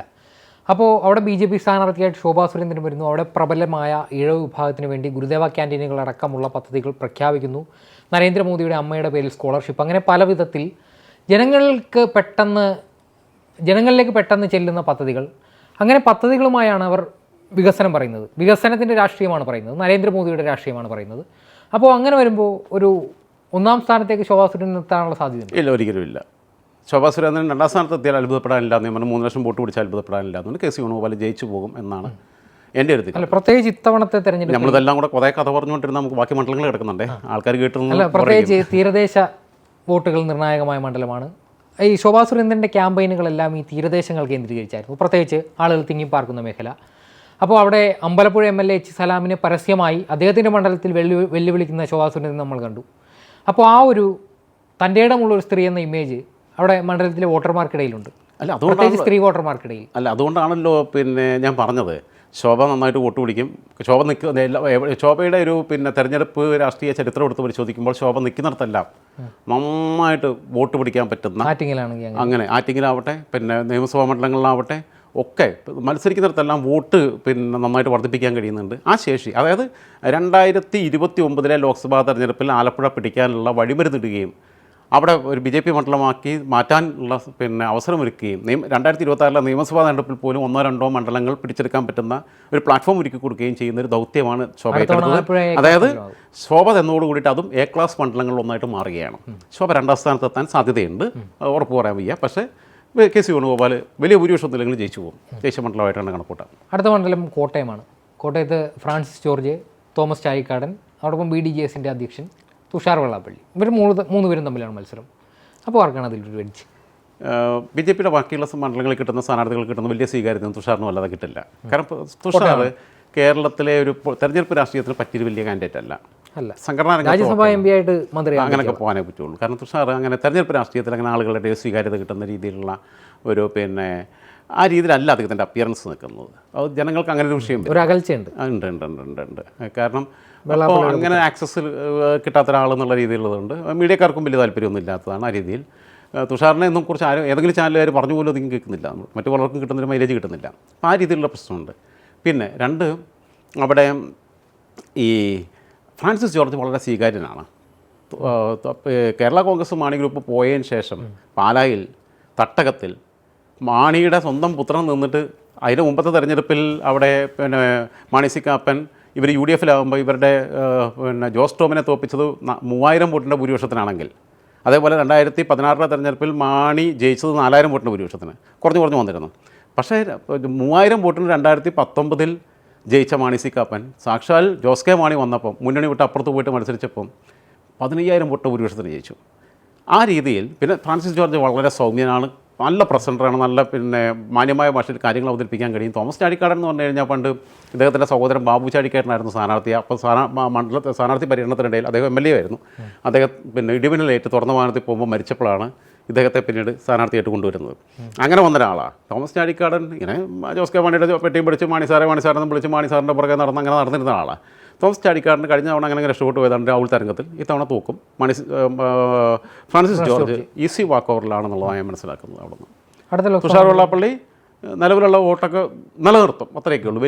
അപ്പോൾ അവിടെ BJP സ്ഥാനാർത്ഥിയായിട്ട് ശോഭാ സുരേന്ദ്രൻ വരുന്നു. അവിടെ പ്രബലമായ ഈഴവ വിഭാഗത്തിന് വേണ്ടി ഗുരുദേവ ക്യാൻറ്റീനുകളടക്കമുള്ള പദ്ധതികൾ പ്രഖ്യാപിക്കുന്നു. നരേന്ദ്രമോദിയുടെ അമ്മയുടെ പേരിൽ സ്കോളർഷിപ്പ്, അങ്ങനെ പല വിധത്തിൽ ജനങ്ങളിലേക്ക് പെട്ടെന്ന് ചെല്ലുന്ന പദ്ധതികൾ. അങ്ങനെ പദ്ധതികളുമായാണ് അവർ വികസനം പറയുന്നത്. വികസനത്തിൻ്റെ രാഷ്ട്രീയമാണ് പറയുന്നത്, നരേന്ദ്രമോദിയുടെ രാഷ്ട്രീയമാണ് പറയുന്നത്. അപ്പോൾ അങ്ങനെ വരുമ്പോൾ ഒരു 1ാം സ്ഥാനത്തേക്ക് ശോഭാ സുരേന്ദ്രൻ എത്താനുള്ള സാധ്യതയുണ്ട്? ഇല്ല, ഒരിക്കലും ഇല്ല. ശോഭാ സുരേന്ദ്രൻ 2ാം സ്ഥാനത്ത് എത്തിയാൽ അത്ഭുതപ്പെടാനില്ല എന്ന് പറഞ്ഞു. 3 ലക്ഷം വോട്ട് പിടിച്ചാൽ അത്ഭുതപ്പെടാനില്ല എന്നുകൊണ്ട് KC വേണുഗോപാൽ ജയിച്ചു പോകും എന്നാണ് എൻ്റെ ഒരു അല്ല. പ്രത്യേകിച്ച് ഇത്തവണത്തെ തെരഞ്ഞെടുപ്പ് നമ്മളിതെല്ലാം കൂടെ കുറേ കഥ പറഞ്ഞുകൊണ്ടിരുന്ന നമുക്ക് ബാക്കി മണ്ഡലങ്ങൾ കിടക്കുന്നുണ്ട്, ആൾക്കാർ അല്ല. പ്രത്യേകിച്ച് തീരദേശ വോട്ടുകൾ നിർണായകമായ മണ്ഡലമാണ്. ഈ ശോഭാ സുരേന്ദ്രൻ്റെ ക്യാമ്പയിനുകളെല്ലാം ഈ തീരദേശങ്ങൾ കേന്ദ്രീകരിച്ചായിരുന്നു, പ്രത്യേകിച്ച് ആളുകൾ തിങ്ങിപ്പാർക്കുന്ന മേഖല. അപ്പോൾ അവിടെ അമ്പലപ്പുഴ MLA H സലാമിനെ പരസ്യമായി അദ്ദേഹത്തിൻ്റെ മണ്ഡലത്തിൽ വെല്ലുവിളിക്കുന്ന ശോഭാ സുരേന്ദ്രൻ നമ്മൾ കണ്ടു. അപ്പോൾ ആ ഒരു തൻ്റെ ഇടമുള്ളൊരു സ്ത്രീ എന്ന ഇമേജ് അവിടെ മണ്ഡലത്തിലെ വോട്ടർമാർക്കിടയിലുണ്ട്. അല്ല, അതുകൊണ്ടാണ് സ്ത്രീ വോട്ടർമാർക്കിടയിൽ. അല്ല, അതുകൊണ്ടാണല്ലോ പിന്നെ ഞാൻ പറഞ്ഞത് ശോഭ നന്നായിട്ട് വോട്ട് പിടിക്കും. ശോഭയുടെ ഒരു പിന്നെ തെരഞ്ഞെടുപ്പ് രാഷ്ട്രീയ ചരിത്രം എടുത്ത് പരിശോധിക്കുമ്പോൾ ശോഭ നിൽക്കുന്നിടത്തെല്ലാം നന്നായിട്ട് വോട്ട് പിടിക്കാൻ പറ്റുന്ന, അങ്ങനെ ആറ്റിങ്ങിലാവട്ടെ പിന്നെ നിയമസഭാ മണ്ഡലങ്ങളിലാവട്ടെ ഒക്കെ മത്സരിക്കുന്നിടത്തെല്ലാം വോട്ട് പിന്നെ നന്നായിട്ട് വർദ്ധിപ്പിക്കാൻ കഴിയുന്നുണ്ട്. ആ ശേഷി, അതായത് 2029 ലോക്സഭാ തെരഞ്ഞെടുപ്പിൽ ആലപ്പുഴ പിടിക്കാനുള്ള വഴിമരുന്നിടുകയും അവിടെ ഒരു BJP മണ്ഡലമാക്കി മാറ്റാനുള്ള പിന്നെ അവസരമൊരുക്കുകയും 2026 നിയമസഭാ തെരഞ്ഞെടുപ്പിൽ പോലും 1-2 മണ്ഡലങ്ങൾ പിടിച്ചെടുക്കാൻ പറ്റുന്ന ഒരു പ്ലാറ്റ്ഫോം ഒരുക്കി കൊടുക്കുകയും ചെയ്യുന്ന ഒരു ദൗത്യമാണ് ശോഭ ഏറ്റെടുത്തത്. അതായത് ശോഭ എന്നോട് കൂടിയിട്ട് അതും A ക്ലാസ് മണ്ഡലങ്ങളിലൊന്നായിട്ട് മാറുകയാണ്. ശോഭ 2ാം സ്ഥാനത്തെത്താൻ സാധ്യതയുണ്ട്, ഉറപ്പ് പറയാൻ വയ്യ. പക്ഷേ KC വേണുഗോപാൽ വലിയ ഭൂരിപക്ഷത്തിലെങ്കിലും ജയിച്ചു പോകും. ദേശീയ മണ്ഡലമായിട്ടാണ് കണക്കൂട്ടാം. അടുത്ത മണ്ഡലം കോട്ടയമാണ്. കോട്ടയത്ത് ഫ്രാൻസിസ് ജോർജ്, തോമസ് ചാഴിക്കാടൻ, അതോടൊപ്പം BDJSൻ്റെ അധ്യക്ഷൻ തുഷാർ വെള്ളാപ്പള്ളി, ഇവർ മൂന്ന് പേരും തമ്മിലാണ് മത്സരം. അപ്പോൾ ആർക്കാണ് അതിലൊരു വെഡ്ജ്? BJPയുടെ ബാക്കിയുള്ള മണ്ഡലങ്ങളിൽ കിട്ടുന്ന സ്ഥാനാർത്ഥികൾ കിട്ടുന്ന വലിയ സ്വീകാര്യത തുഷാറിന് വല്ലാതെ കിട്ടില്ല. കാരണം തുഷാർ കേരളത്തിലെ ഒരു തെരഞ്ഞെടുപ്പ് രാഷ്ട്രീയത്തിന് പറ്റിയൊരു വലിയ കാൻഡിഡേറ്റ് അല്ല. സംഘടനാ രാജ്യസഭാ MP ആയിട്ട് മന്ത്രി അങ്ങനെയൊക്കെ പോകാനേ പറ്റുള്ളൂ. കാരണം തുഷാർ അങ്ങനെ തെരഞ്ഞെടുപ്പ് രാഷ്ട്രീയത്തിൽ അങ്ങനെ ആളുകളുടെ സ്വീകാര്യത കിട്ടുന്ന രീതിയിലുള്ള ഒരു ആ രീതിയിലല്ല അദ്ദേഹത്തിൻ്റെ അപ്പിയറൻസ് നിൽക്കുന്നത്. അത് ജനങ്ങൾക്ക് അങ്ങനെ ഒരു വിഷയം ഒരു അകൽച്ചയുണ്ട്. ഉണ്ട്. കാരണം അപ്പോൾ അങ്ങനെ ആക്സസ് കിട്ടാത്ത ഒരാളെന്നുള്ള രീതിയിലുള്ളതുകൊണ്ട് മീഡിയക്കാർക്കും വലിയ താല്പര്യമൊന്നും ഇല്ലാത്തതാണ്. ആ രീതിയിൽ തുഷാറിനെ ഒന്നും കുറിച്ച് ആരും ഏതെങ്കിലും ചാനലുകാർ പറഞ്ഞു പോലും അധികം കേൾക്കുന്നില്ല. മറ്റു പലർക്കും കിട്ടുന്നൊരു മൈലേജ് കിട്ടുന്നില്ല. അപ്പോൾ ആ രീതിയിലുള്ള പ്രശ്നമുണ്ട്. പിന്നെ അവിടെ ഈ ഫ്രാൻസിസ് ജോർജ് വളരെ സ്വീകാര്യനാണ്. കേരള കോൺഗ്രസ് മാണി ഗ്രൂപ്പ് പോയതിന് ശേഷം പാലായിൽ തട്ടകത്തിൽ മാണിയുടെ സ്വന്തം പുത്രൻ നിന്നിട്ട് അതിന് മുമ്പത്തെ തെരഞ്ഞെടുപ്പിൽ അവിടെ മാണി സി കാപ്പൻ ഇവർ UDFിലാകുമ്പോൾ ഇവരുടെ ജോസ് ടോമിനെ തോൽപ്പിച്ചത് 3000 വോട്ടിൻ്റെ ഭൂരിപക്ഷത്തിനാണെങ്കിൽ, അതേപോലെ 2016 തെരഞ്ഞെടുപ്പിൽ മാണി ജയിച്ചത് 4000 വോട്ടിൻ്റെ ഭൂരിപക്ഷത്തിന് കുറഞ്ഞു വന്നിരുന്നു. പക്ഷേ 3000 വോട്ടിന് 2019 ജയിച്ച മാണി സി കാപ്പൻ സാക്ഷാൽ ജോസ് കെ മാണി വന്നപ്പം മുന്നണി വിട്ട് അപ്പുറത്ത് പോയിട്ട് മത്സരിച്ചപ്പം 15000 വോട്ട് ഭൂരിപക്ഷത്തിന് ജയിച്ചു. ആ രീതിയിൽ പിന്നെ ഫ്രാൻസിസ് ജോർജ് വളരെ സൗമ്യനാണ്, നല്ല പ്രസൻറ്ററാണ്, നല്ല മാന്യമായ ഭാഷയിൽ കാര്യങ്ങൾ അവതരിപ്പിക്കാൻ കഴിയും. തോമസ് ചാഴിക്കാടൻ എന്ന് പറഞ്ഞു കഴിഞ്ഞാൽ പണ്ട് ഇദ്ദേഹത്തിൻ്റെ സഹോദരൻ ബാബു ചാഴിക്കാടനായിരുന്നു സ്ഥാനാർത്ഥി. അപ്പോൾ സ്ഥാനാർത്ഥി പര്യടനത്തിനിടയിൽ അദ്ദേഹം MLA ആയിരുന്നു. അദ്ദേഹം ഇടിമിന്നലേറ്റ് തുറന്ന വാഹനത്തിൽ പോകുമ്പോൾ മരിച്ചപ്പോഴാണ് ഇദ്ദേഹത്തെ പിന്നീട് സ്ഥാനാർത്ഥിയായിട്ട് കൊണ്ടുവരുന്നത്. അങ്ങനെ വന്ന ഒരാളാണ് തോമസ് ചാഴിക്കാടൻ. ഇങ്ങനെ ജോസ് കെ മാണിയുടെ പെട്ടിയും പിടിച്ച് മാണിസാറെന്ന് വിളിച്ച് മാണിസാറിൻ്റെ പുറകെ അങ്ങനെ നടന്നിരുന്ന ആളാണ്. തോമസ് ചാഴിക്കാടന് കഴിഞ്ഞ തവണ അങ്ങനെ രക്ഷപ്പെട്ടു പോയതാണ് രാഹുൽ തരംഗത്തിൽ. ഇത്തവണ തൂക്കും. ഫ്രാൻസിസ് ജോർജ് ഈസി വാക്ക് ഓവറിലാണെന്നുള്ളതാണ് ഞാൻ മനസ്സിലാക്കുന്നത്. അവിടെ നിന്ന് തുഷാർ വെള്ളാപ്പള്ളി നിലവിലുള്ള വോട്ടൊക്കെ നിലനിർത്തും, അത്രയൊക്കെ ഉള്ളൂ.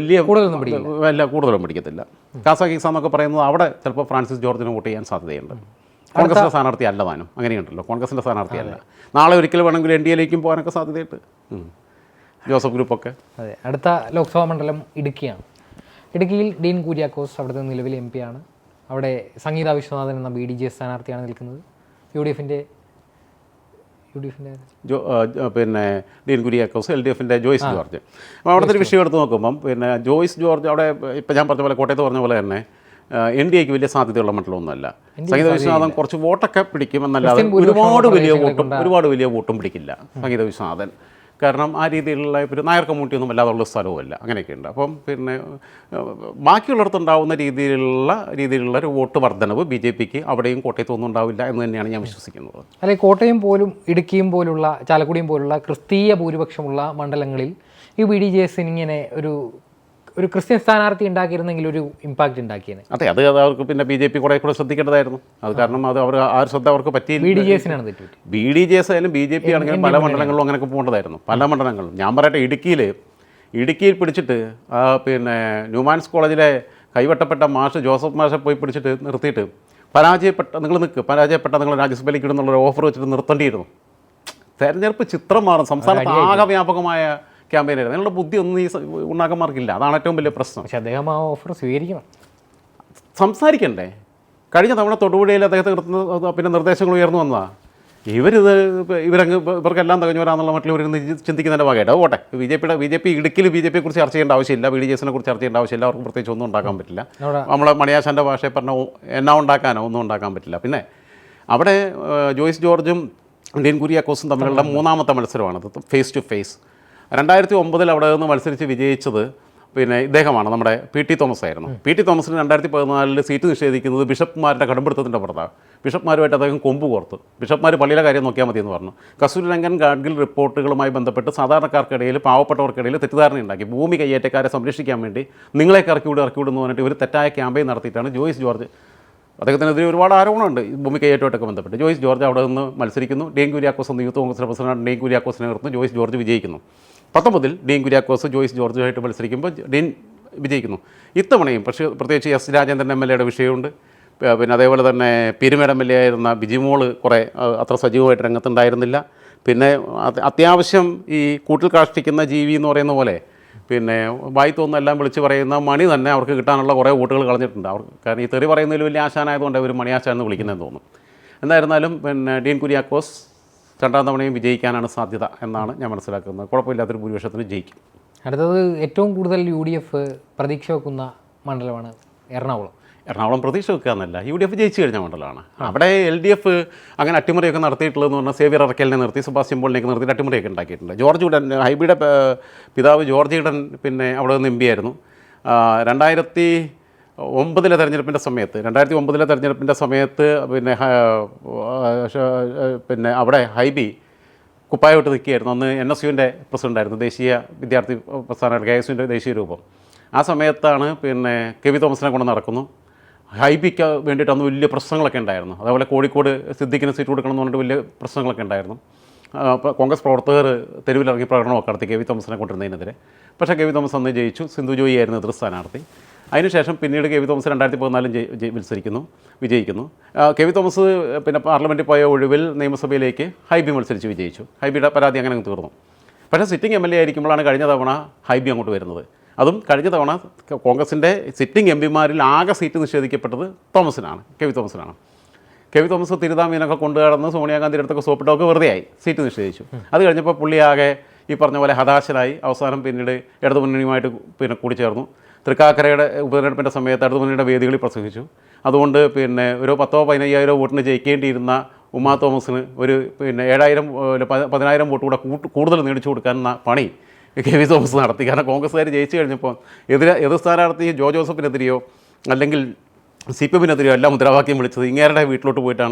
കൂടുതലൊന്നും പിടിക്കത്തില്ല. കാസ എന്നൊക്കെ പറയുന്നത് അവിടെ ചിലപ്പോൾ ഫ്രാൻസിസ് ജോർജിന് വോട്ട് ചെയ്യാൻ സാധ്യതയുണ്ട്. കോൺഗ്രസിൻ്റെ സ്ഥാനാർത്ഥി അല്ല താനും, അങ്ങനെയുണ്ടല്ലോ. കോൺഗ്രസിൻ്റെ സ്ഥാനാർത്ഥി അല്ല. നാളെ ഒരിക്കൽ വേണമെങ്കിൽ NDAയിലേക്കും പോകാനൊക്കെ സാധ്യതയുണ്ട്. ജോസഫ് ഗ്രൂപ്പൊക്കെ. അതെ. അടുത്ത ലോക്സഭാ മണ്ഡലം ഇടുക്കിയാണ്. ഇടുക്കിയിൽ ഡീൻ കുര്യാക്കോസ് അവിടുത്തെ നിലവിലെ MP ആണ്. അവിടെ സംഗീത വിശ്വനാഥൻ എന്ന BDJS സ്ഥാനാർത്ഥിയാണ് നിൽക്കുന്നത്. UDFിൻ്റെ ഡീൻ കുര്യാക്കോസ്, LDFിൻ്റെ ജോയ്സ് ജോർജ്. അപ്പോൾ അവിടുത്തെ ഒരു വിഷയം എടുത്ത് നോക്കുമ്പം ജോയ്സ് ജോർജ് അവിടെ ഇപ്പം ഞാൻ പറഞ്ഞ പോലെ കോട്ടയത്ത് പറഞ്ഞ പോലെ തന്നെ NDAക്ക് വലിയ സാധ്യതയുള്ള മണ്ഡലമൊന്നുമല്ല. സംഗീത വിശ്വനാഥൻ കുറച്ച് വോട്ടൊക്കെ പിടിക്കുമെന്നല്ലാതെ ഒരുപാട് വലിയ വോട്ടും പിടിക്കില്ല സംഗീത വിശ്വനാഥൻ. കാരണം ആ രീതിയിലുള്ള ഒരു നായർ കമ്മ്യൂണിറ്റിയൊന്നും അല്ലാതുള്ള സ്ഥലവുമല്ല. അങ്ങനെയൊക്കെ ഉണ്ട്. അപ്പം ബാക്കിയുള്ളിടത്തുണ്ടാവുന്ന രീതിയിലുള്ള ഒരു വോട്ട് വർധനവ് BJPക്ക് അവിടെയും കോട്ടയത്തൊന്നും ഉണ്ടാവില്ല എന്ന് തന്നെയാണ് ഞാൻ വിശ്വസിക്കുന്നത്. അല്ലെ, കോട്ടയം പോലും ഇടുക്കിയും പോലുള്ള ചാലക്കുടിയും പോലുള്ള ക്രിസ്തീയ ഭൂരിപക്ഷമുള്ള മണ്ഡലങ്ങളിൽ ഈ BDJS ഇങ്ങനെ ഒരു ക്രിസ്ത്യൻ സ്ഥാനാർത്ഥി ഉണ്ടാക്കിയിരുന്നെങ്കിൽ ഒരു ഇമ്പാക്റ്റ് ഉണ്ടാക്കിയത്. അതെ, അത് അവർക്ക് പിന്നെ BJP കൂടെ ശ്രദ്ധിക്കേണ്ടതായിരുന്നു. അത് കാരണം അത് ആ ഒരു ശ്രദ്ധ അവർക്ക് പറ്റിയില്ല. BDJSനാണ് തെറ്റ്. BDJS ആയാലും BJP ആണെങ്കിലും പല മണ്ഡലങ്ങളിലും അങ്ങനെയൊക്കെ പോകേണ്ടതായിരുന്നു. പല മണ്ഡലങ്ങളിലും ഞാൻ പറയട്ടെ, ഇടുക്കിയിൽ പിടിച്ചിട്ട് ന്യൂമാൻസ് കോളേജിലെ കൈവട്ടപ്പെട്ട ജോസഫ് മാഷെ പോയി പിടിച്ചിട്ട് നിർത്തിയിട്ട് പരാജയപ്പെട്ട നിങ്ങൾ രാജ്യസഭയിലേക്ക് ഇടുന്നുള്ളൊരു ഓഫർ വെച്ചിട്ട് നിർത്തേണ്ടിയിരുന്നു. തെരഞ്ഞെടുപ്പ് ചിത്രം മാറും. സംസ്ഥാനത്ത് ആകെ വ്യാപകമായ ക്യാമ്പയിനായിരുന്നു. അതിനുള്ള ബുദ്ധി ഒന്നും ഈ ഉണ്ണാക്കന്മാർക്കില്ല. അതാണ് ഏറ്റവും വലിയ പ്രശ്നം. പക്ഷേ അദ്ദേഹം ആ ഓഫർ സ്വീകരിക്കണം, സംസാരിക്കണ്ടേ. കഴിഞ്ഞ തവണ തൊടുപുഴയിൽ അദ്ദേഹത്തെ പിന്നെ നിർദ്ദേശങ്ങൾ ഉയർന്നു വന്നതാണ്. ഇവർക്കെല്ലാം തികഞ്ഞവരാന്നുള്ള മറ്റുള്ളവർ ചിന്തിക്കുന്നതിൻ്റെ ഭാഗമായിട്ട് പോട്ടെ. BJP ഇടുക്കിയിൽ BJPയെക്കുറിച്ച് ചർച്ച ചെയ്യേണ്ട ആവശ്യമില്ല, BDJSനെ കുറിച്ച് ചർച്ച ചെയ്യേണ്ട ആവശ്യമില്ല. അവർക്ക് പ്രത്യേകിച്ച് ഒന്നും ഉണ്ടാക്കാൻ പറ്റില്ല. നമ്മളെ മണിയാശാൻ്റെ ഭാഷയെ പറഞ്ഞ ഒന്നും ഉണ്ടാക്കാൻ പറ്റില്ല. പിന്നെ അവിടെ ജോയ്സ് ജോർജും ഡീൻ കുര്യാക്കോസും തമ്മിലുള്ള മൂന്നാമത്തെ മത്സരമാണത്, ഫേസ് ടു ഫേസ്. 2009 അവിടെ നിന്ന് മത്സരിച്ച് വിജയിച്ചത് ഇദ്ദേഹമാണ്, നമ്മുടെ PT തോമസ് ആയിരുന്നു. PT തോമസിന് 2014 സീറ്റ് നിഷേധിക്കുന്നത് ബിഷപ്പ്മാരുടെ കടമ്പിടുത്തത്തിൻ്റെ പുറത്താണ്. ബിഷപ്പ്മാരുമായിട്ട് അദ്ദേഹം കൊമ്പ് കോർത്തു. ബിഷപ്പ്മാർ പള്ളിയിലെ കാര്യം നോക്കിയാൽ മതിയെന്ന് പറഞ്ഞു. കസ്തൂരിരംഗൻ ഗാഡ്ഗിൽ റിപ്പോർട്ടുകളുമായി ബന്ധപ്പെട്ട് സാധാരണക്കാർക്കിടയിൽ പാവപ്പെട്ടവർക്കിടയിൽ തെറ്റിദ്ധാരണയുണ്ടാക്കി. ഭൂമി കയ്യേറ്റക്കാരെ സംരക്ഷിക്കാൻ വേണ്ടി നിങ്ങളെ ഇറക്കിവിടുന്നു പറഞ്ഞിട്ട് ഒരു തെറ്റായ ക്യാമ്പയിൻ നടത്തിയിട്ടാണ് ജോയ്സ് ജോർജ്. അദ്ദേഹത്തിനെതിരെ ഒരുപാട് ആരോപണമുണ്ട് ഭൂമി കയ്യേറ്റമായിട്ടൊക്കെ ബന്ധപ്പെട്ട്. ജോയ്സ് ജോർജ് അവിടെ നിന്ന് മത്സരിക്കുന്നു. ഡീൻ കുര്യാക്കോസ് എന്ന യൂത്ത് കോൺഗ്രസിൻ്റെ പ്രസിഡന്റ് ഡീൻ കുര്യാക്കോസിനെ നിർത്തുന്നു. ജോയ്സ് ജോർജ് വിജയിക്കുന്നു. 19 ഡീൻ കുര്യാക്കോസ് ജോയ്സ് ജോർജുമായിട്ട് മത്സരിക്കുമ്പോൾ ഡീൻ വിജയിക്കുന്നു. ഇത്തവണയും പക്ഷേ പ്രത്യേകിച്ച് S രാജേന്ദ്രൻ MLAയുടെ വിഷയമുണ്ട്. പിന്നെ അതേപോലെ തന്നെ പീരുമേട് MLA ആയിരുന്ന ബിജിമോൾ കുറേ അത്ര സജീവമായിട്ട് രംഗത്തുണ്ടായിരുന്നില്ല. പിന്നെ അത്യാവശ്യം ഈ കൂട്ടിൽ കാഷ്ടിക്കുന്ന ജീവി എന്ന് പറയുന്ന പോലെ പിന്നെ വായി തോന്നുന്ന എല്ലാം വിളിച്ച് പറയുന്ന മണി തന്നെ അവർക്ക് കിട്ടാനുള്ള കുറേ വോട്ടുകൾ കളഞ്ഞിട്ടുണ്ട്. അവർക്ക് കാരണം ഈ തെറി പറയുന്നതിൽ വലിയ ആശാനായതുകൊണ്ട് അവർ മണിയാശാൻ എന്ന് വിളിക്കുന്നതെന്ന് തോന്നും. എന്തായിരുന്നാലും പിന്നെ ഡീൻ കുര്യാക്കോസ് രണ്ടാം തവണയും വിജയിക്കാനാണ് സാധ്യത എന്നാണ് ഞാൻ മനസ്സിലാക്കുന്നത്. കുഴപ്പമില്ലാത്തൊരു ഭൂരിപക്ഷത്തിന് ജയിക്കും. അടുത്തത് ഏറ്റവും കൂടുതൽ UDF പ്രതീക്ഷ വെക്കുന്ന മണ്ഡലമാണ് എറണാകുളം. എറണാകുളം പ്രതീക്ഷ വെക്കുക എന്നല്ല, UDF ജയിച്ചു കഴിഞ്ഞ മണ്ഡലമാണ്. അവിടെ LDF അങ്ങനെ അട്ടിമറിയൊക്കെ നടത്തിയിട്ടുള്ളതെന്ന് പറഞ്ഞാൽ സേവിയർ അറക്കലിനെ നിർത്തി, സെബാസ്റ്റ്യൻ പോളിനെയൊക്കെ നിർത്തി അട്ടിമറിയൊക്കെ ഉണ്ടാക്കിയിട്ടുണ്ട്. ജോർജ് ഈഡൻ, ഹൈബിയുടെ പിതാവ് ജോർജ് ഈഡൻ പിന്നെ അവിടെ നിന്ന് MP ആയിരുന്നു. 2009 തെരഞ്ഞെടുപ്പിൻ്റെ സമയത്ത് പിന്നെ അവിടെ ഹൈബി കുപ്പായോട്ട് നിൽക്കുകയായിരുന്നു. അന്ന് NSUവിൻ്റെ പ്രസിഡൻ്റായിരുന്നു, ദേശീയ വിദ്യാർത്ഥി പ്രസ്ഥാനമാണ്, KSUവിൻ്റെ ദേശീയ രൂപം. ആ സമയത്താണ് പിന്നെ കെ വി തോമസിനെ കൊണ്ട് നടക്കുന്നു. ഹൈബിക്ക് വേണ്ടിയിട്ട് അന്ന് വലിയ പ്രശ്നങ്ങളൊക്കെ ഉണ്ടായിരുന്നു. അതേപോലെ കോഴിക്കോട് സിദ്ദിഖിന് സീറ്റ് കൊടുക്കണം എന്ന് പറഞ്ഞിട്ട് വലിയ പ്രശ്നങ്ങളൊക്കെ ഉണ്ടായിരുന്നു. അപ്പോൾ കോൺഗ്രസ് പ്രവർത്തകർ തെരുവിലിറങ്ങി പ്രകടനമൊക്കെ നടത്തി കെ വി തോമസിനെ കൊണ്ടിരുന്നതിനെതിരെ. പക്ഷേ കെ വി തോമസ് അന്ന് ജയിച്ചു. സിന്ധു ജോയി ആയിരുന്നു എതിർ സ്ഥാനാർത്ഥി. അതിനുശേഷം പിന്നീട് കെ വി തോമസ് 2014 വിജയിക്കുന്നു. കെ വി തോമസ് പിന്നെ പാർലമെൻറ്റിൽ പോയ ഒഴിവിൽ നിയമസഭയിലേക്ക് ഹൈബി മത്സരിച്ച് വിജയിച്ചു. ഹൈബിയുടെ പരാതി അങ്ങനെ തീർന്നു. പക്ഷേ സിറ്റിംഗ് MLA ആയിരിക്കുമ്പോഴാണ് കഴിഞ്ഞ തവണ ഹൈബി അങ്ങോട്ട് വരുന്നത്. അതും കഴിഞ്ഞ തവണ കോൺഗ്രസിൻ്റെ സിറ്റിംഗ് MPമാരിൽ ആകെ സീറ്റ് നിഷേധിക്കപ്പെട്ടത് കെ വി തോമസിനാണ്. കെ വി തോമസ് തിരുതാമീനൊക്കെ കൊണ്ടുകടന്ന് സോണിയാഗാന്ധിയുടെ അടുത്തൊക്കെ സോപ്പിട്ടൊക്കെ വെറുതെയായി, സീറ്റ് നിഷേധിച്ചു. അത് കഴിഞ്ഞപ്പോൾ പുള്ളി ആകെ ഈ പറഞ്ഞ പോലെ ഹതാശനായി. അവസാനം പിന്നീട് ഇടതുമുന്നണിയുമായിട്ട് പിന്നെ കൂടിച്ചേർന്നു. തൃക്കാക്കരയുടെ ഉപതെരഞ്ഞെടുപ്പിൻ്റെ സമയത്ത് ഇടതുമുന്നണിയുടെ വേദികളിൽ പ്രസംഗിച്ചു. അതുകൊണ്ട് പിന്നെ ഒരു 10,000-15,000 വോട്ടിന് ജയിക്കേണ്ടിയിരുന്ന ഉമാ തോമസിന് ഒരു പിന്നെ 10,000 വോട്ട് കൂടെ കൂടുതൽ മേടിച്ചു കൊടുക്കാനെന്ന പണി കെ വി തോമസ് നടത്തി. കാരണം കോൺഗ്രസ്സുകാർ ജയിച്ചു കഴിഞ്ഞപ്പോൾ എതിർ സ്ഥാനാർത്ഥി ജോസഫിനെതിരെയോ അല്ലെങ്കിൽ CPM-നെതിരെയോ എല്ലാം മുദ്രാവാക്യം വിളിച്ചത് ഇങ്ങേരുടെ വീട്ടിലോട്ട് പോയിട്ട്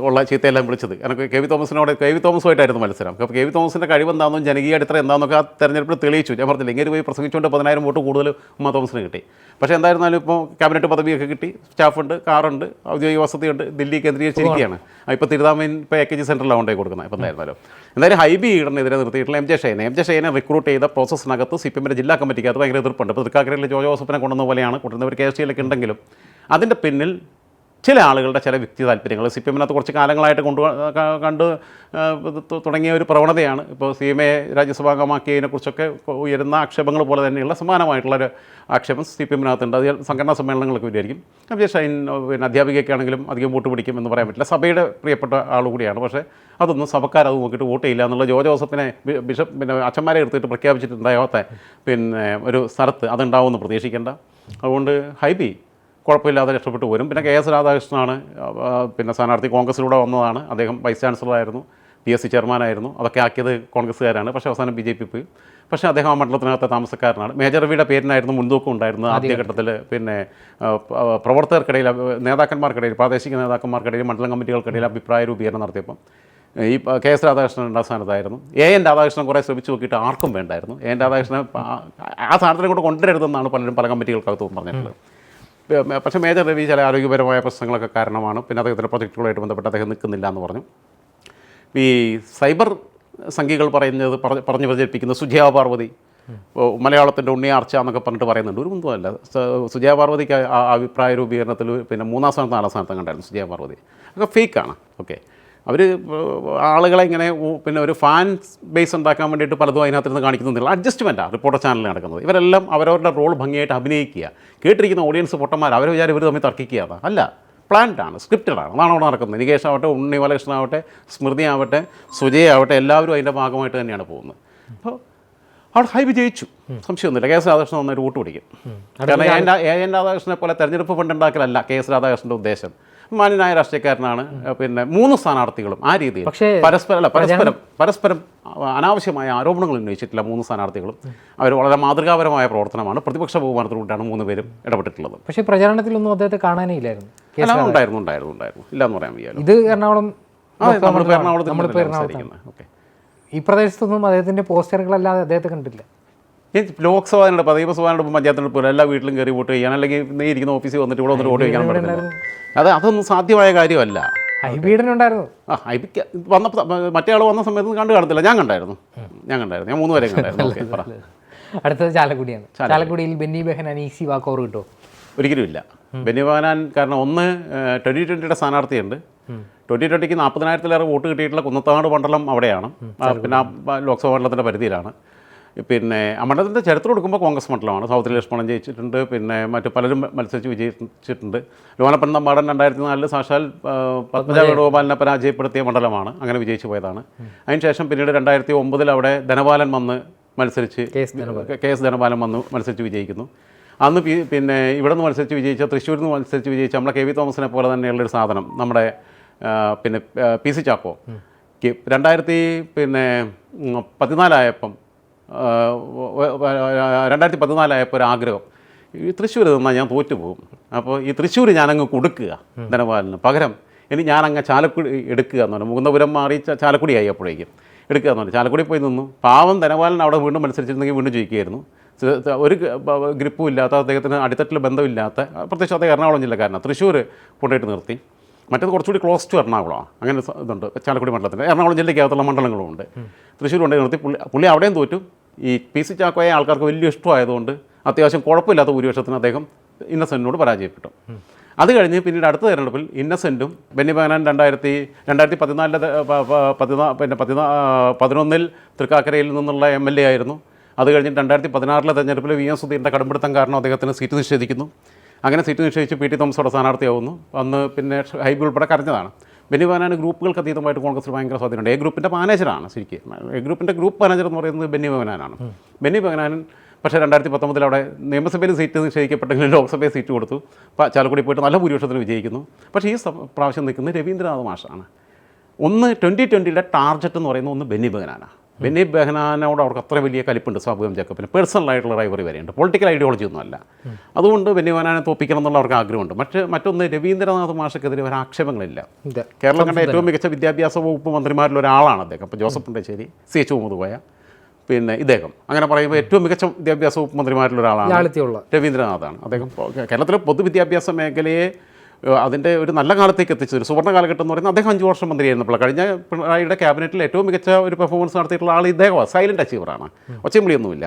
ഉള്ള ചീത്തയെല്ലാം വിളിച്ചത്. കാരണം കെ വി തോമസുമായിട്ടായിരുന്നു മത്സരം. അപ്പോൾ കെ വി തോമസിൻ്റെ കഴിവെന്താണെന്നും ജനകീയ അടിത്തറ എന്താണെന്നൊക്കെ ആ തെരഞ്ഞെടുപ്പിൽ തെളിയിച്ചു. ഞാൻ പറഞ്ഞില്ല, ഇങ്ങനെ പോയി പ്രസംഗിച്ചുകൊണ്ട് 10,000 വോട്ട് കൂടുതൽ ഉമാ തോമസിന് കിട്ടി. പക്ഷേ എന്തായിരുന്നാലും ഇപ്പോൾ ക്യാബിനറ്റ് പദവിയൊക്കെ കിട്ടി, സ്റ്റാഫുണ്ട്, കാറുണ്ട്, ഔദ്യോഗിക വസതിയുണ്ട്, ദില്ലി കേന്ദ്രീകരിച്ചിരിക്കുകയാണ്. ഇപ്പോൾ തിരുതാമീൻ ഇപ്പോൾ AKG സെൻറ്ററിലാണ് കൊണ്ടേ കൊടുക്കുന്നത്. ഇപ്പോൾ എന്തായാലും ഹൈബി ഈഡനെതിരെ നിർത്തിയിട്ടുള്ള എം ജെ ഷൈനെ റിക്രൂട്ട് ചെയ്ത പ്രോസസ്സിനകത്ത് CPM-ൻ്റെ ജില്ലാ കമ്മിറ്റിക്കകത്ത് ഭയങ്കര എതിർപ്പുണ്ട്. ഇപ്പോൾ തൃക്കാക്കരയിൽ ജോസഫിനെ കൊണ്ടുവന്ന പോലെയാണ് കൊണ്ടുവന്നവർ KSTയിലൊക്കെ ഉണ്ടെങ്കിലും അതിൻ്റെ പിന്നിൽ ചില ആളുകളുടെ ചില വ്യക്തി താല്പര്യങ്ങൾ CPM-നകത്ത് കുറച്ച് കാലങ്ങളായിട്ട് കണ്ട് തുടങ്ങിയ ഒരു പ്രവണതയാണ്. ഇപ്പോൾ CMA രാജ്യസഭാംഗമാക്കിയതിനെക്കുറിച്ചൊക്കെ ഉയരുന്ന ആക്ഷേപങ്ങൾ പോലെ തന്നെയുള്ള സമാനമായിട്ടുള്ളൊരു ആക്ഷേപം CPM-നകത്തുണ്ട്. അത് സംഘടനാ സമ്മേളനങ്ങൾക്ക് വേണ്ടിയായിരിക്കും. എം ജെ ഷൈൻ പിന്നെ അധ്യാപികയ്ക്കാണെങ്കിലും അധികം വോട്ട് പിടിക്കും എന്ന് പറയാൻ പറ്റില്ല. സഭയുടെ പ്രിയപ്പെട്ട ആളുകൂടിയാണ്. പക്ഷേ അതൊന്നും സഭക്കാരത് നോക്കിയിട്ട് വോട്ട് ചെയ്യില്ല എന്നുള്ള ജോസഫിനെ ബിഷപ്പ് പിന്നെ അച്ഛന്മാരെ എടുത്തിട്ട് പ്രഖ്യാപിച്ചിട്ടുണ്ടാവാത്ത പിന്നെ ഒരു സ്ഥലത്ത് അതുണ്ടാവുമെന്ന് പ്രതീക്ഷിക്കേണ്ട. അതുകൊണ്ട് ഹൈബി കുഴപ്പമില്ലാതെ രക്ഷപ്പെട്ടു വരും. പിന്നെ KS രാധാകൃഷ്ണനാണ് പിന്നെ സ്ഥാനാർത്ഥി, കോൺഗ്രസ്സിലൂടെ വന്നതാണ്. അദ്ദേഹം വൈസ് ചാൻസലറായിരുന്നു, PSC ചെയർമാനായിരുന്നു. അതൊക്കെ ആക്കിയത് കോൺഗ്രസ്സുകാരാണ്. പക്ഷേ അവസാനം BJP പോയി. പക്ഷേ അദ്ദേഹം ആ മണ്ഡലത്തിനകത്തെ താമസക്കാരനാണ്. മേജർ രവിയുടെ പേരിനായിരുന്നു മുൻതൂക്കം ഉണ്ടായിരുന്നത് ആദ്യഘട്ടത്തിൽ. പിന്നെ പ്രവർത്തകർക്കിടയിൽ, നേതാക്കന്മാർക്കിടയിൽ, പ്രാദേശിക നേതാക്കന്മാർക്കിടയിൽ, മണ്ഡലം കമ്മിറ്റികൾക്കിടയിൽ അഭിപ്രായ രൂപീകരണം നടത്തിയപ്പോൾ ഈ KS രാധാകൃഷ്ണൻ 2ാം സ്ഥാനത്തായിരുന്നു. AN രാധാകൃഷ്ണൻ കുറേ ശ്രമിച്ചു നോക്കിയിട്ട് ആർക്കും വേണ്ടായിരുന്നു. AN രാധാകൃഷ്ണൻ ആ സ്ഥാനത്തിനെ കൂടെ കൊണ്ടുവരരുതെന്നാണ് പലരും പല കമ്മിറ്റികൾക്കകത്തും പറഞ്ഞിട്ടുള്ളത്. പക്ഷേ മേജർ രവി ചില ആരോഗ്യപരമായ പ്രശ്നങ്ങളൊക്കെ കാരണമാണ്. പിന്നെ അദ്ദേഹത്തിൻ്റെ പ്രൊജക്റ്റുകളായിട്ട് ബന്ധപ്പെട്ട് അദ്ദേഹം നിൽക്കുന്നില്ല എന്ന് പറഞ്ഞു. ഈ സൈബർ സംഖ്യകൾ പറഞ്ഞ് പ്രചരിപ്പിക്കുന്ന സുജയ പാർവതി, മലയാളത്തിൻ്റെ ഉണ്ണിയാർച്ച എന്നൊക്കെ പറഞ്ഞിട്ട് പറയുന്നുണ്ട്. ഒരു ബന്ധമല്ല. സുജയ പാർവതിക്ക് അഭിപ്രായ രൂപീകരണത്തിൽ പിന്നെ 3ാം സ്ഥാനത്ത് 4ാം സ്ഥാനത്ത് കണ്ടായിരുന്നു സുജയ പാർവതി. അതൊക്കെ ഫേക്കാണ്. ഓക്കെ, അവർ ആളുകളെ ഇങ്ങനെ പിന്നെ ഒരു ഫാൻ ബേസ് ഉണ്ടാക്കാൻ വേണ്ടിയിട്ട് പലതും അതിനകത്തുനിന്ന് കാണിക്കുന്നില്ല. അഡ്ജസ്റ്റ്മെൻറ്റാണ് റിപ്പോർട്ടർ ചാനലിൽ നടക്കുന്നത്. ഇവരെല്ലാം അവരവരുടെ റോൾ ഭംഗിയായിട്ട് അഭിനയിക്കുക. കേട്ടിരിക്കുന്ന ഓഡിയൻസ് പൊട്ടന്മാർ, അവർ വിചാരം ഇവർ തമ്മിൽ തർക്കിക്കുക. അല്ല, പ്ലാൻഡാണ്, സ്ക്രിപ്റ്റഡാണ്. അതാണ് അവിടെ നടക്കുന്നത്. നികേഷ് ആവട്ടെ, ഉണ്ണി ബാലകൃഷ്ണനാവട്ടെ, സ്മൃതി ആവട്ടെ, സുജയാവട്ടെ, എല്ലാവരും അതിൻ്റെ ഭാഗമായിട്ട് തന്നെയാണ് പോകുന്നത്. അപ്പോൾ അവിടെ ഹൈബി ജയിച്ചു, സംശയമൊന്നുമില്ല. KS രാധാകൃഷ്ണൻ നന്നായിട്ട് വോട്ട് പിടിക്കും. കാരണം AN രാധാകൃഷ്ണനെ പോലെ തെരഞ്ഞെടുപ്പ് ഫണ്ട് ഉണ്ടാക്കലല്ല KS രാധാകൃഷ്ണൻ്റെ ഉദ്ദേശം. മാന്യനായ രാഷ്ട്രീയക്കാരനാണ്. പിന്നെ 3 സ്ഥാനാർത്ഥികളും ആ രീതിയിൽ പരസ്പരം അനാവശ്യമായ ആരോപണങ്ങൾ ഉന്നയിച്ചിട്ടില്ല. 3 സ്ഥാനാർത്ഥികളും അവർ വളരെ മാതൃകാപരമായ പ്രവർത്തനമാണ്. പ്രതിപക്ഷ ബഹുമാനത്തിലൂടെയാണ് 3 പേരും ഇടപെട്ടിട്ടുള്ളത്. പക്ഷേ പ്രചാരണത്തിലൊന്നും അദ്ദേഹത്തെ കാണാനേ ഇല്ലായിരുന്നു. ഉണ്ടായിരുന്നു ഇല്ലാന്ന് പറയാൻ വയ്യ. ഇത് എറണാകുളം, ഓക്കെ, ഈ പ്രദേശത്തൊന്നും അദ്ദേഹത്തിൻ്റെ പോസ്റ്ററുകളല്ലാതെ അദ്ദേഹത്തെ കണ്ടില്ല. ലോക്സഭ തെരഞ്ഞെടുപ്പ്, നിയമസഭാ പഞ്ചായത്ത് തെരഞ്ഞെടുപ്പ് എല്ലാ വീട്ടിലും കയറി വോട്ട് ചെയ്യാൻ, അല്ലെങ്കിൽ നീ ഇരിക്കുന്ന ഓഫീസിൽ വന്നിട്ട് ഇവിടെ വന്നിട്ട് വോട്ട് ചെയ്യാൻ പറ്റില്ല. അതൊന്നും സാധ്യമായ കാര്യമല്ല. ഹൈബീഡനുണ്ടായിരുന്നു. ഹൈബിക്ക് വന്നപ്പോൾ മറ്റേ ആൾ വന്ന സമയത്ത് കാണത്തില്ല. ഞാൻ കണ്ടായിരുന്നു. ഞാൻ 3 പേരെ കണ്ടായിരുന്നു. അടുത്തത് ചാലക്കുടിയാണ്. ചാലക്കുടിയിൽ ബെന്നി ബെഹനാൻ ഈസി വാക്കോവർ കിട്ടുമോ? ഒരിക്കലും ഇല്ല. ബെന്നി ബെഹനാൻ കാരണം ഒന്ന് 2020 സ്ഥാനാർത്ഥിയുണ്ട്. 2020 40,000-ലേറെ വോട്ട് കിട്ടിയിട്ടുള്ള കുന്നത്താട് മണ്ഡലം അവിടെയാണ്, പിന്നെ ലോക്സഭാ മണ്ഡലത്തിൻ്റെ പരിധിയിലാണ്. പിന്നെ ആ മണ്ഡലത്തിൻ്റെ ചരിത്രം എടുക്കുമ്പോൾ കോൺഗ്രസ് മണ്ഡലമാണ്. സൗത്തിൽ ലക്ഷ്മണൻ ജയിച്ചിട്ടുണ്ട്, പിന്നെ മറ്റു പലരും മത്സരിച്ച് വിജയിച്ചിട്ടുണ്ട്. ലോനപ്പൻ തമ്പാടൻ 2004 സാക്ഷാൽ പത്മജ വേണുഗോപാലിനെ പരാജയപ്പെടുത്തിയ മണ്ഡലമാണ്, അങ്ങനെ വിജയിച്ചു പോയതാണ്. അതിനുശേഷം പിന്നീട് 2009 അവിടെ ധനപാലൻ വന്ന് മത്സരിച്ച് KS ധനപാലൻ വന്ന് മത്സരിച്ച് വിജയിക്കുന്നു. അന്ന് പിന്നെ ഇവിടെ നിന്ന് മത്സരിച്ച് വിജയിച്ച, തൃശ്ശൂരിൽ നിന്ന് മത്സരിച്ച് വിജയിച്ച നമ്മളെ KV തോമസിനെ പോലെ തന്നെയുള്ളൊരു സാധനം നമ്മുടെ പിന്നെ PC ചാക്കോ 2014 ഒരു ആഗ്രഹം, ഈ തൃശ്ശൂർ നിന്നാൽ ഞാൻ തോറ്റുപോകും, അപ്പോൾ ഈ തൃശ്ശൂർ ഞാനങ്ങ് കൊടുക്കുക ധനപാലന് പകരം ഇനി ഞാനങ്ങ് ചാലക്കുടി എടുക്കുക എന്ന് പറഞ്ഞു. മുകുന്ദപുരം മാറി ചാലക്കുടിയായി അപ്പോഴേക്കും എടുക്കുക എന്ന് പറഞ്ഞു. ചാലക്കുടി പോയി നിന്നു. പാവം ധനപാലൻ അവിടെ വീണ്ടും മത്സരിച്ചിരുന്നെങ്കിൽ വീണ്ടും ജയിക്കുകയായിരുന്നു. ഒരു ഗ്രിപ്പും ഇല്ലാത്ത, അദ്ദേഹത്തിന് അടിത്തട്ടിൽ ബന്ധമില്ലാത്ത, പ്രത്യേകിച്ച് അദ്ദേഹം എറണാകുളം ജില്ലക്കാരനാണ്, തൃശ്ശൂർ കൊണ്ടുപോയിട്ട് നിർത്തി. മറ്റേത് കുറച്ചുകൂടി ക്ലോസ് ടു എറണാകുളമാണ്, അങ്ങനെ ഇതുണ്ട് ചാലക്കുടി മണ്ഡലത്തിന്. എറണാകുളം ജില്ലയ്ക്കകത്തുള്ള മണ്ഡലങ്ങളും ഉണ്ട്. തൃശ്ശൂർ കൊണ്ടുപോയി നിർത്തി. പുള്ളി അവിടെയും തോറ്റു. ഈ PC ചാക്കോയെ ആൾക്കാർക്ക് വലിയ ഇഷ്ടമായതുകൊണ്ട് അത്യാവശ്യം കുഴപ്പമില്ലാത്ത ഭൂരിപക്ഷത്തിന് അദ്ദേഹം ഇന്നസെൻറ്റിനോട് പരാജയപ്പെട്ടു. അത് കഴിഞ്ഞ് പിന്നീട് അടുത്ത തെരഞ്ഞെടുപ്പിൽ ഇന്നസെൻറ്റും ബെന്നി ബെഹനാൻ 2011 തൃക്കാക്കരയിൽ നിന്നുള്ള MLA ആയിരുന്നു. അത് കഴിഞ്ഞ് 2016 തെരഞ്ഞെടുപ്പിൽ VM സുധീറിൻ്റെ കടുംപിടുത്തം കാരണം അദ്ദേഹത്തിന് സീറ്റ് നിഷേധിക്കുന്നു. അങ്ങനെ സീറ്റ് നിഷേധിച്ച് PT തോമസോടെ സ്ഥാനാർത്ഥിയാവുന്നു. അന്ന് പിന്നെ ഹൈബി ഉൾപ്പെടെ കരഞ്ഞതാണ്. ബെന്നി ബെഹനാൻ ഗ്രൂപ്പുകൾക്ക് അതീതമായിട്ട് കോൺഗ്രസിൽ ഭയങ്കര സ്വാധീനമുണ്ട്. ഗ്രൂപ്പിൻ്റെ മാനേജറാണ് ശരിക്കും. ഗ്രൂപ്പിൻ്റെ ഗ്രൂപ്പ് മാനേജർ എന്ന് പറയുന്നത് ബെന്നി ബെഹനാനാണ്. ബെന്നി ബെഹനാൻ പക്ഷേ 2019 അവിടെ നിയമസഭയിൽ സീറ്റ് നിഷേധിക്കപ്പെട്ടെങ്കിലും ലോക്സഭയിൽ സീറ്റ് കൊടുത്തു. ചാലക്കുടി പോയിട്ട് നല്ല ഭൂരിപക്ഷത്തിന് വിജയിക്കുന്നു. പക്ഷേ ഈ പ്രാവശ്യം നിൽക്കുന്നത് രവീന്ദ്രനാഥ് മാഷാണ്. 2020 ടാർഗറ്റ് എന്ന് പറയുന്നത് ഒന്ന് ബെന്നി ബെഹനാനാണ്. ബെന്നി ബെഹനാനോട് അവർക്ക് അത്ര വലിയ കലിപ്പുണ്ട് സ്വാഭാവികം ജേക്കബിന്. പേഴ്സണലായിട്ടുള്ള റൈവറി വരെയുണ്ട്, പൊളിറ്റിക്കൽ ഐഡിയോളജി ഒന്നുമല്ല. അതുകൊണ്ട് ബെന്നി ബെഹനാനെ തോപ്പിക്കണം എന്നുള്ള അവർക്ക് ആഗ്രഹമുണ്ട്. മറ്റൊന്ന് രവീന്ദ്രനാഥ് മാഷക്കെതിരെ ഒരു ആക്ഷേപങ്ങളില്ല. കേരളം കണ്ട ഏറ്റവും മികച്ച വിദ്യാഭ്യാസ വകുപ്പ് മന്ത്രിമാരിൽ ഒരാളാണ് അദ്ദേഹം. അപ്പോൾ ജോസഫ് ഉണ്ടേശ്ശേരി, CH മുഹമ്മദ് കോയ, പിന്നെ ഇദ്ദേഹം, അങ്ങനെ പറയുമ്പോൾ ഏറ്റവും മികച്ച വിദ്യാഭ്യാസ വകുപ്പ് മന്ത്രിമാരിൽ ഒരാളാണ് രവീന്ദ്രനാഥാണ്. അദ്ദേഹം കേരളത്തിലെ പൊതുവിദ്യാഭ്യാസ മേഖലയെ അതിൻ്റെ ഒരു നല്ല കാലത്തേക്ക് എത്തിച്ചത്, ഒരു സുവർണ്ണ കാലഘട്ടം എന്ന് പറയുന്നത് അദ്ദേഹം 5 വർഷം മന്ത്രിയായിരുന്നപ്പോൾ കഴിഞ്ഞ പിണറായിയുടെ ക്യാബിനറ്റിൽ ഏറ്റവും മികച്ച ഒരു പെർഫോമൻസ് നടത്തിയിട്ടുള്ള ആൾ ഇദ്ദേഹമാണ്. സൈലൻറ്റ് അച്ചീവറാണ്, ഒച്ചയും വിളിയൊന്നുമില്ല,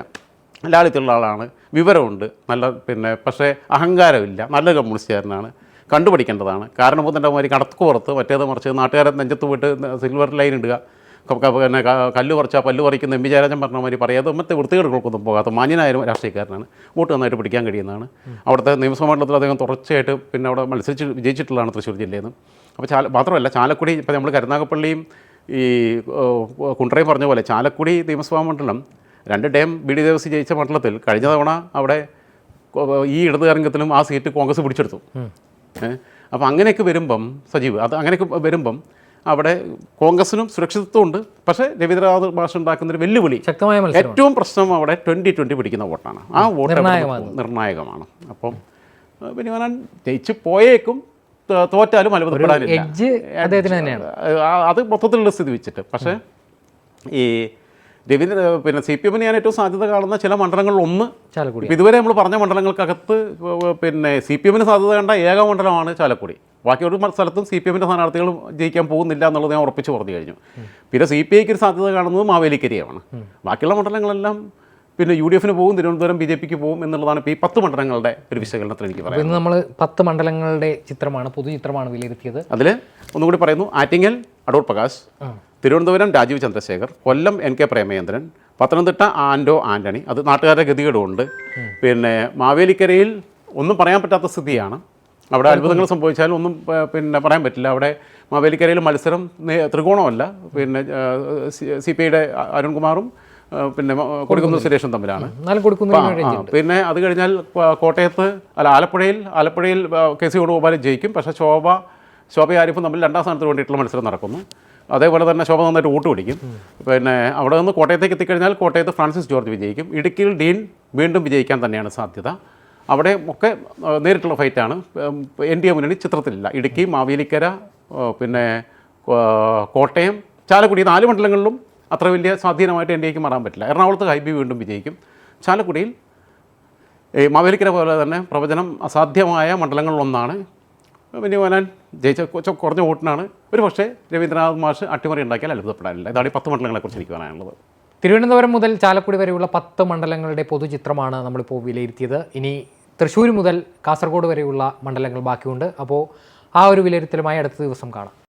ലാളിത്യമുള്ള ആളാണ്, വിവരമുണ്ട്, നല്ല പിന്നെ പക്ഷേ അഹങ്കാരമില്ല, നല്ല കമ്മ്യൂണിസ്റ്റുകാരനാണ്, കണ്ടുപിടിക്കേണ്ടതാണ്. കാരണം തന്നെ മാതിരി കടക്ക് പുറത്ത് മറ്റേത് മറിച്ച് നാട്ടുകാരെ നെഞ്ചത്ത് പോയിട്ട് സിൽവർ ലൈൻ ഇടുക, പിന്നെ കല്ല് പറിച്ചാൽ പല്ല് പറിക്കുന്ന MP ജയരാജൻ പറഞ്ഞ മാതിരി പറയാതെ മറ്റേ വൃത്തികേടുകൾക്കൊന്നും പോകാത്ത മാന്യനായ രാഷ്ട്രീയക്കാരനാണ്. വോട്ട് നന്നായിട്ട് പിടിക്കാൻ കഴിയുന്നതാണ്. അവിടുത്തെ നിയമസഭാ മണ്ഡലത്തിൽ അദ്ദേഹം തുടർച്ചയായിട്ട് പിന്നെ അവിടെ മത്സരിച്ച് വിജയിച്ചിട്ടുള്ളതാണ് തൃശ്ശൂർ ജില്ലയിൽ നിന്ന്. അപ്പോൾ മാത്രമല്ല ചാലക്കുടി, ഇപ്പോൾ നമ്മൾ കരുനാഗപ്പള്ളിയും ഈ കുണ്ട്രയും പറഞ്ഞ പോലെ ചാലക്കുടി നിയമസഭാ മണ്ഡലം 2 ടേം BD ദേവസി ജയിച്ച മണ്ഡലത്തിൽ കഴിഞ്ഞ തവണ അവിടെ ഈ ഇടതുതരംഗത്തിലും ആ സീറ്റ് കോൺഗ്രസ് പിടിച്ചെടുത്തു. അപ്പോൾ അങ്ങനെയൊക്കെ വരുമ്പം സജീവ് അങ്ങനെയൊക്കെ വരുമ്പം അവിടെ കോൺഗ്രസിനും സുരക്ഷിതത്വമുണ്ട്. പക്ഷേ രവീന്ദ്രനാഥ് മാഷ് ഉണ്ടാക്കുന്നൊരു വെല്ലുവിളി, ഏറ്റവും പ്രശ്നം അവിടെ 2020 പിടിക്കുന്ന വോട്ടാണ്. ആ വോട്ട് നിർണായകമാണ്. അപ്പം ബെന്നി ബെഹനാൻ ജയിച്ച് പോയേക്കും, തോറ്റാലും അത്ഭുതപ്പെടാനില്ല. അത് മൊത്തത്തിലുള്ള സ്ഥിതി വെച്ചിട്ട്. പക്ഷേ ഈ പിന്നെ CPM ഞാൻ ഏറ്റവും സാധ്യത കാണുന്ന ചില മണ്ഡലങ്ങളിൽ ഒന്ന് ചാലക്കുടി. ഇതുവരെ നമ്മൾ പറഞ്ഞ മണ്ഡലങ്ങൾക്കകത്ത് പിന്നെ CPM സാധ്യത കണ്ട ഏക മണ്ഡലമാണ് ചാലക്കുടി. ബാക്കി ഒരു സ്ഥലത്തും CPM സ്ഥാനാർത്ഥികൾ ജയിക്കാൻ പോകുന്നില്ല എന്നുള്ളത് ഞാൻ ഉറപ്പിച്ച് പറഞ്ഞു കഴിഞ്ഞു. പിന്നെ CPIക്ക് ഒരു സാധ്യത കാണുന്നത് മാവേലിക്കരയാണ്. ബാക്കിയുള്ള മണ്ഡലങ്ങളെല്ലാം പിന്നെ UDF പോകും, തിരുവനന്തപുരം BJPക്ക് പോകും എന്നുള്ളതാണ് ഇപ്പോൾ ഈ 10 മണ്ഡലങ്ങളുടെ ഒരു വിശകലനത്തിൽ എനിക്ക് പറയാം. നമ്മൾ 10 മണ്ഡലങ്ങളുടെ ചിത്രമാണ്, പൊതുചിത്രമാണ് വിലയിരുത്തിയത്. അതിൽ ഒന്നുകൂടി പറയുന്നു: ആറ്റിങ്ങൽ അടൂർ പ്രകാശ്, തിരുവനന്തപുരം രാജീവ് ചന്ദ്രശേഖർ, കൊല്ലം NK പ്രേമചന്ദ്രൻ, പത്തനംതിട്ട ആൻഡോ ആൻ്റണി, അത് നാട്ടുകാരുടെ ഗതികേടുണ്ട്. പിന്നെ മാവേലിക്കരയിൽ ഒന്നും പറയാൻ പറ്റാത്ത സ്ഥിതിയാണ്. അവിടെ അത്ഭുതങ്ങൾ സംഭവിച്ചാലും ഒന്നും പിന്നെ പറയാൻ പറ്റില്ല. അവിടെ മാവേലിക്കരയിൽ മത്സരം ത്രികോണമല്ല, പിന്നെ CPIയുടെ അരുൺകുമാറും പിന്നെ കൊടിക്കുന്നിൽ സുരേഷും തമ്മിലാണ്. പിന്നെ അത് കഴിഞ്ഞാൽ കോട്ടയത്ത് ആലപ്പുഴയിൽ KC വേണുഗോപാൽ ജയിക്കും. പക്ഷേ ശോഭ ആരിഫും തമ്മിൽ 2ാം സ്ഥാനത്തിന് വേണ്ടിയിട്ടുള്ള മത്സരം നടക്കുന്നു. അതേപോലെ തന്നെ ശോഭ നന്നായിട്ട് വോട്ട് പിടിക്കും. പിന്നെ അവിടെ നിന്ന് കോട്ടയത്തേക്ക് എത്തിക്കഴിഞ്ഞാൽ കോട്ടയത്ത് ഫ്രാൻസിസ് ജോർജ് വിജയിക്കും. ഇടുക്കിയിൽ ഡീൻ വീണ്ടും വിജയിക്കാൻ തന്നെയാണ് സാധ്യത. അവിടെ ഒക്കെ നേരിട്ടുള്ള ഫൈറ്റാണ്. NDA മുന്നണി ചിത്രത്തിലില്ല. ഇടുക്കി, മാവേലിക്കര, പിന്നെ കോട്ടയം, ചാലക്കുടി 4 മണ്ഡലങ്ങളിലും അത്ര വലിയ സ്വാധീനമായിട്ട് NDAക്ക് മാറാൻ പറ്റില്ല. എറണാകുളത്ത് ഹൈബി വീണ്ടും വിജയിക്കും. ചാലക്കുടിയിൽ മാവേലിക്കര പോലെ തന്നെ പ്രവചനം അസാധ്യമായ മണ്ഡലങ്ങളിലൊന്നാണ്. ബെന്നി ബെഹനാൻ ജയിച്ച കുറഞ്ഞ വോട്ടിനാണ്. ഒരു പക്ഷേ രവീന്ദ്രനാഥ് മാഷ് അട്ടിമറി ഉണ്ടാക്കിയാൽ അത്ഭുതപ്പെടാനില്ല. ഇതാണ് ഈ 10 മണ്ഡലങ്ങളെക്കുറിച്ച് എനിക്ക് പറയാനുള്ളത്. തിരുവനന്തപുരം മുതൽ ചാലക്കുടി വരെയുള്ള 10 മണ്ഡലങ്ങളുടെ പൊതുചിത്രമാണ് നമ്മളിപ്പോൾ വിലയിരുത്തിയത്. ഇനി തൃശ്ശൂർ മുതൽ കാസർഗോഡ് വരെയുള്ള മണ്ഡലങ്ങൾ ബാക്കിയുണ്ട്. അപ്പോൾ ആ ഒരു വിലയിരുത്തലുമായി അടുത്ത ദിവസം കാണാം.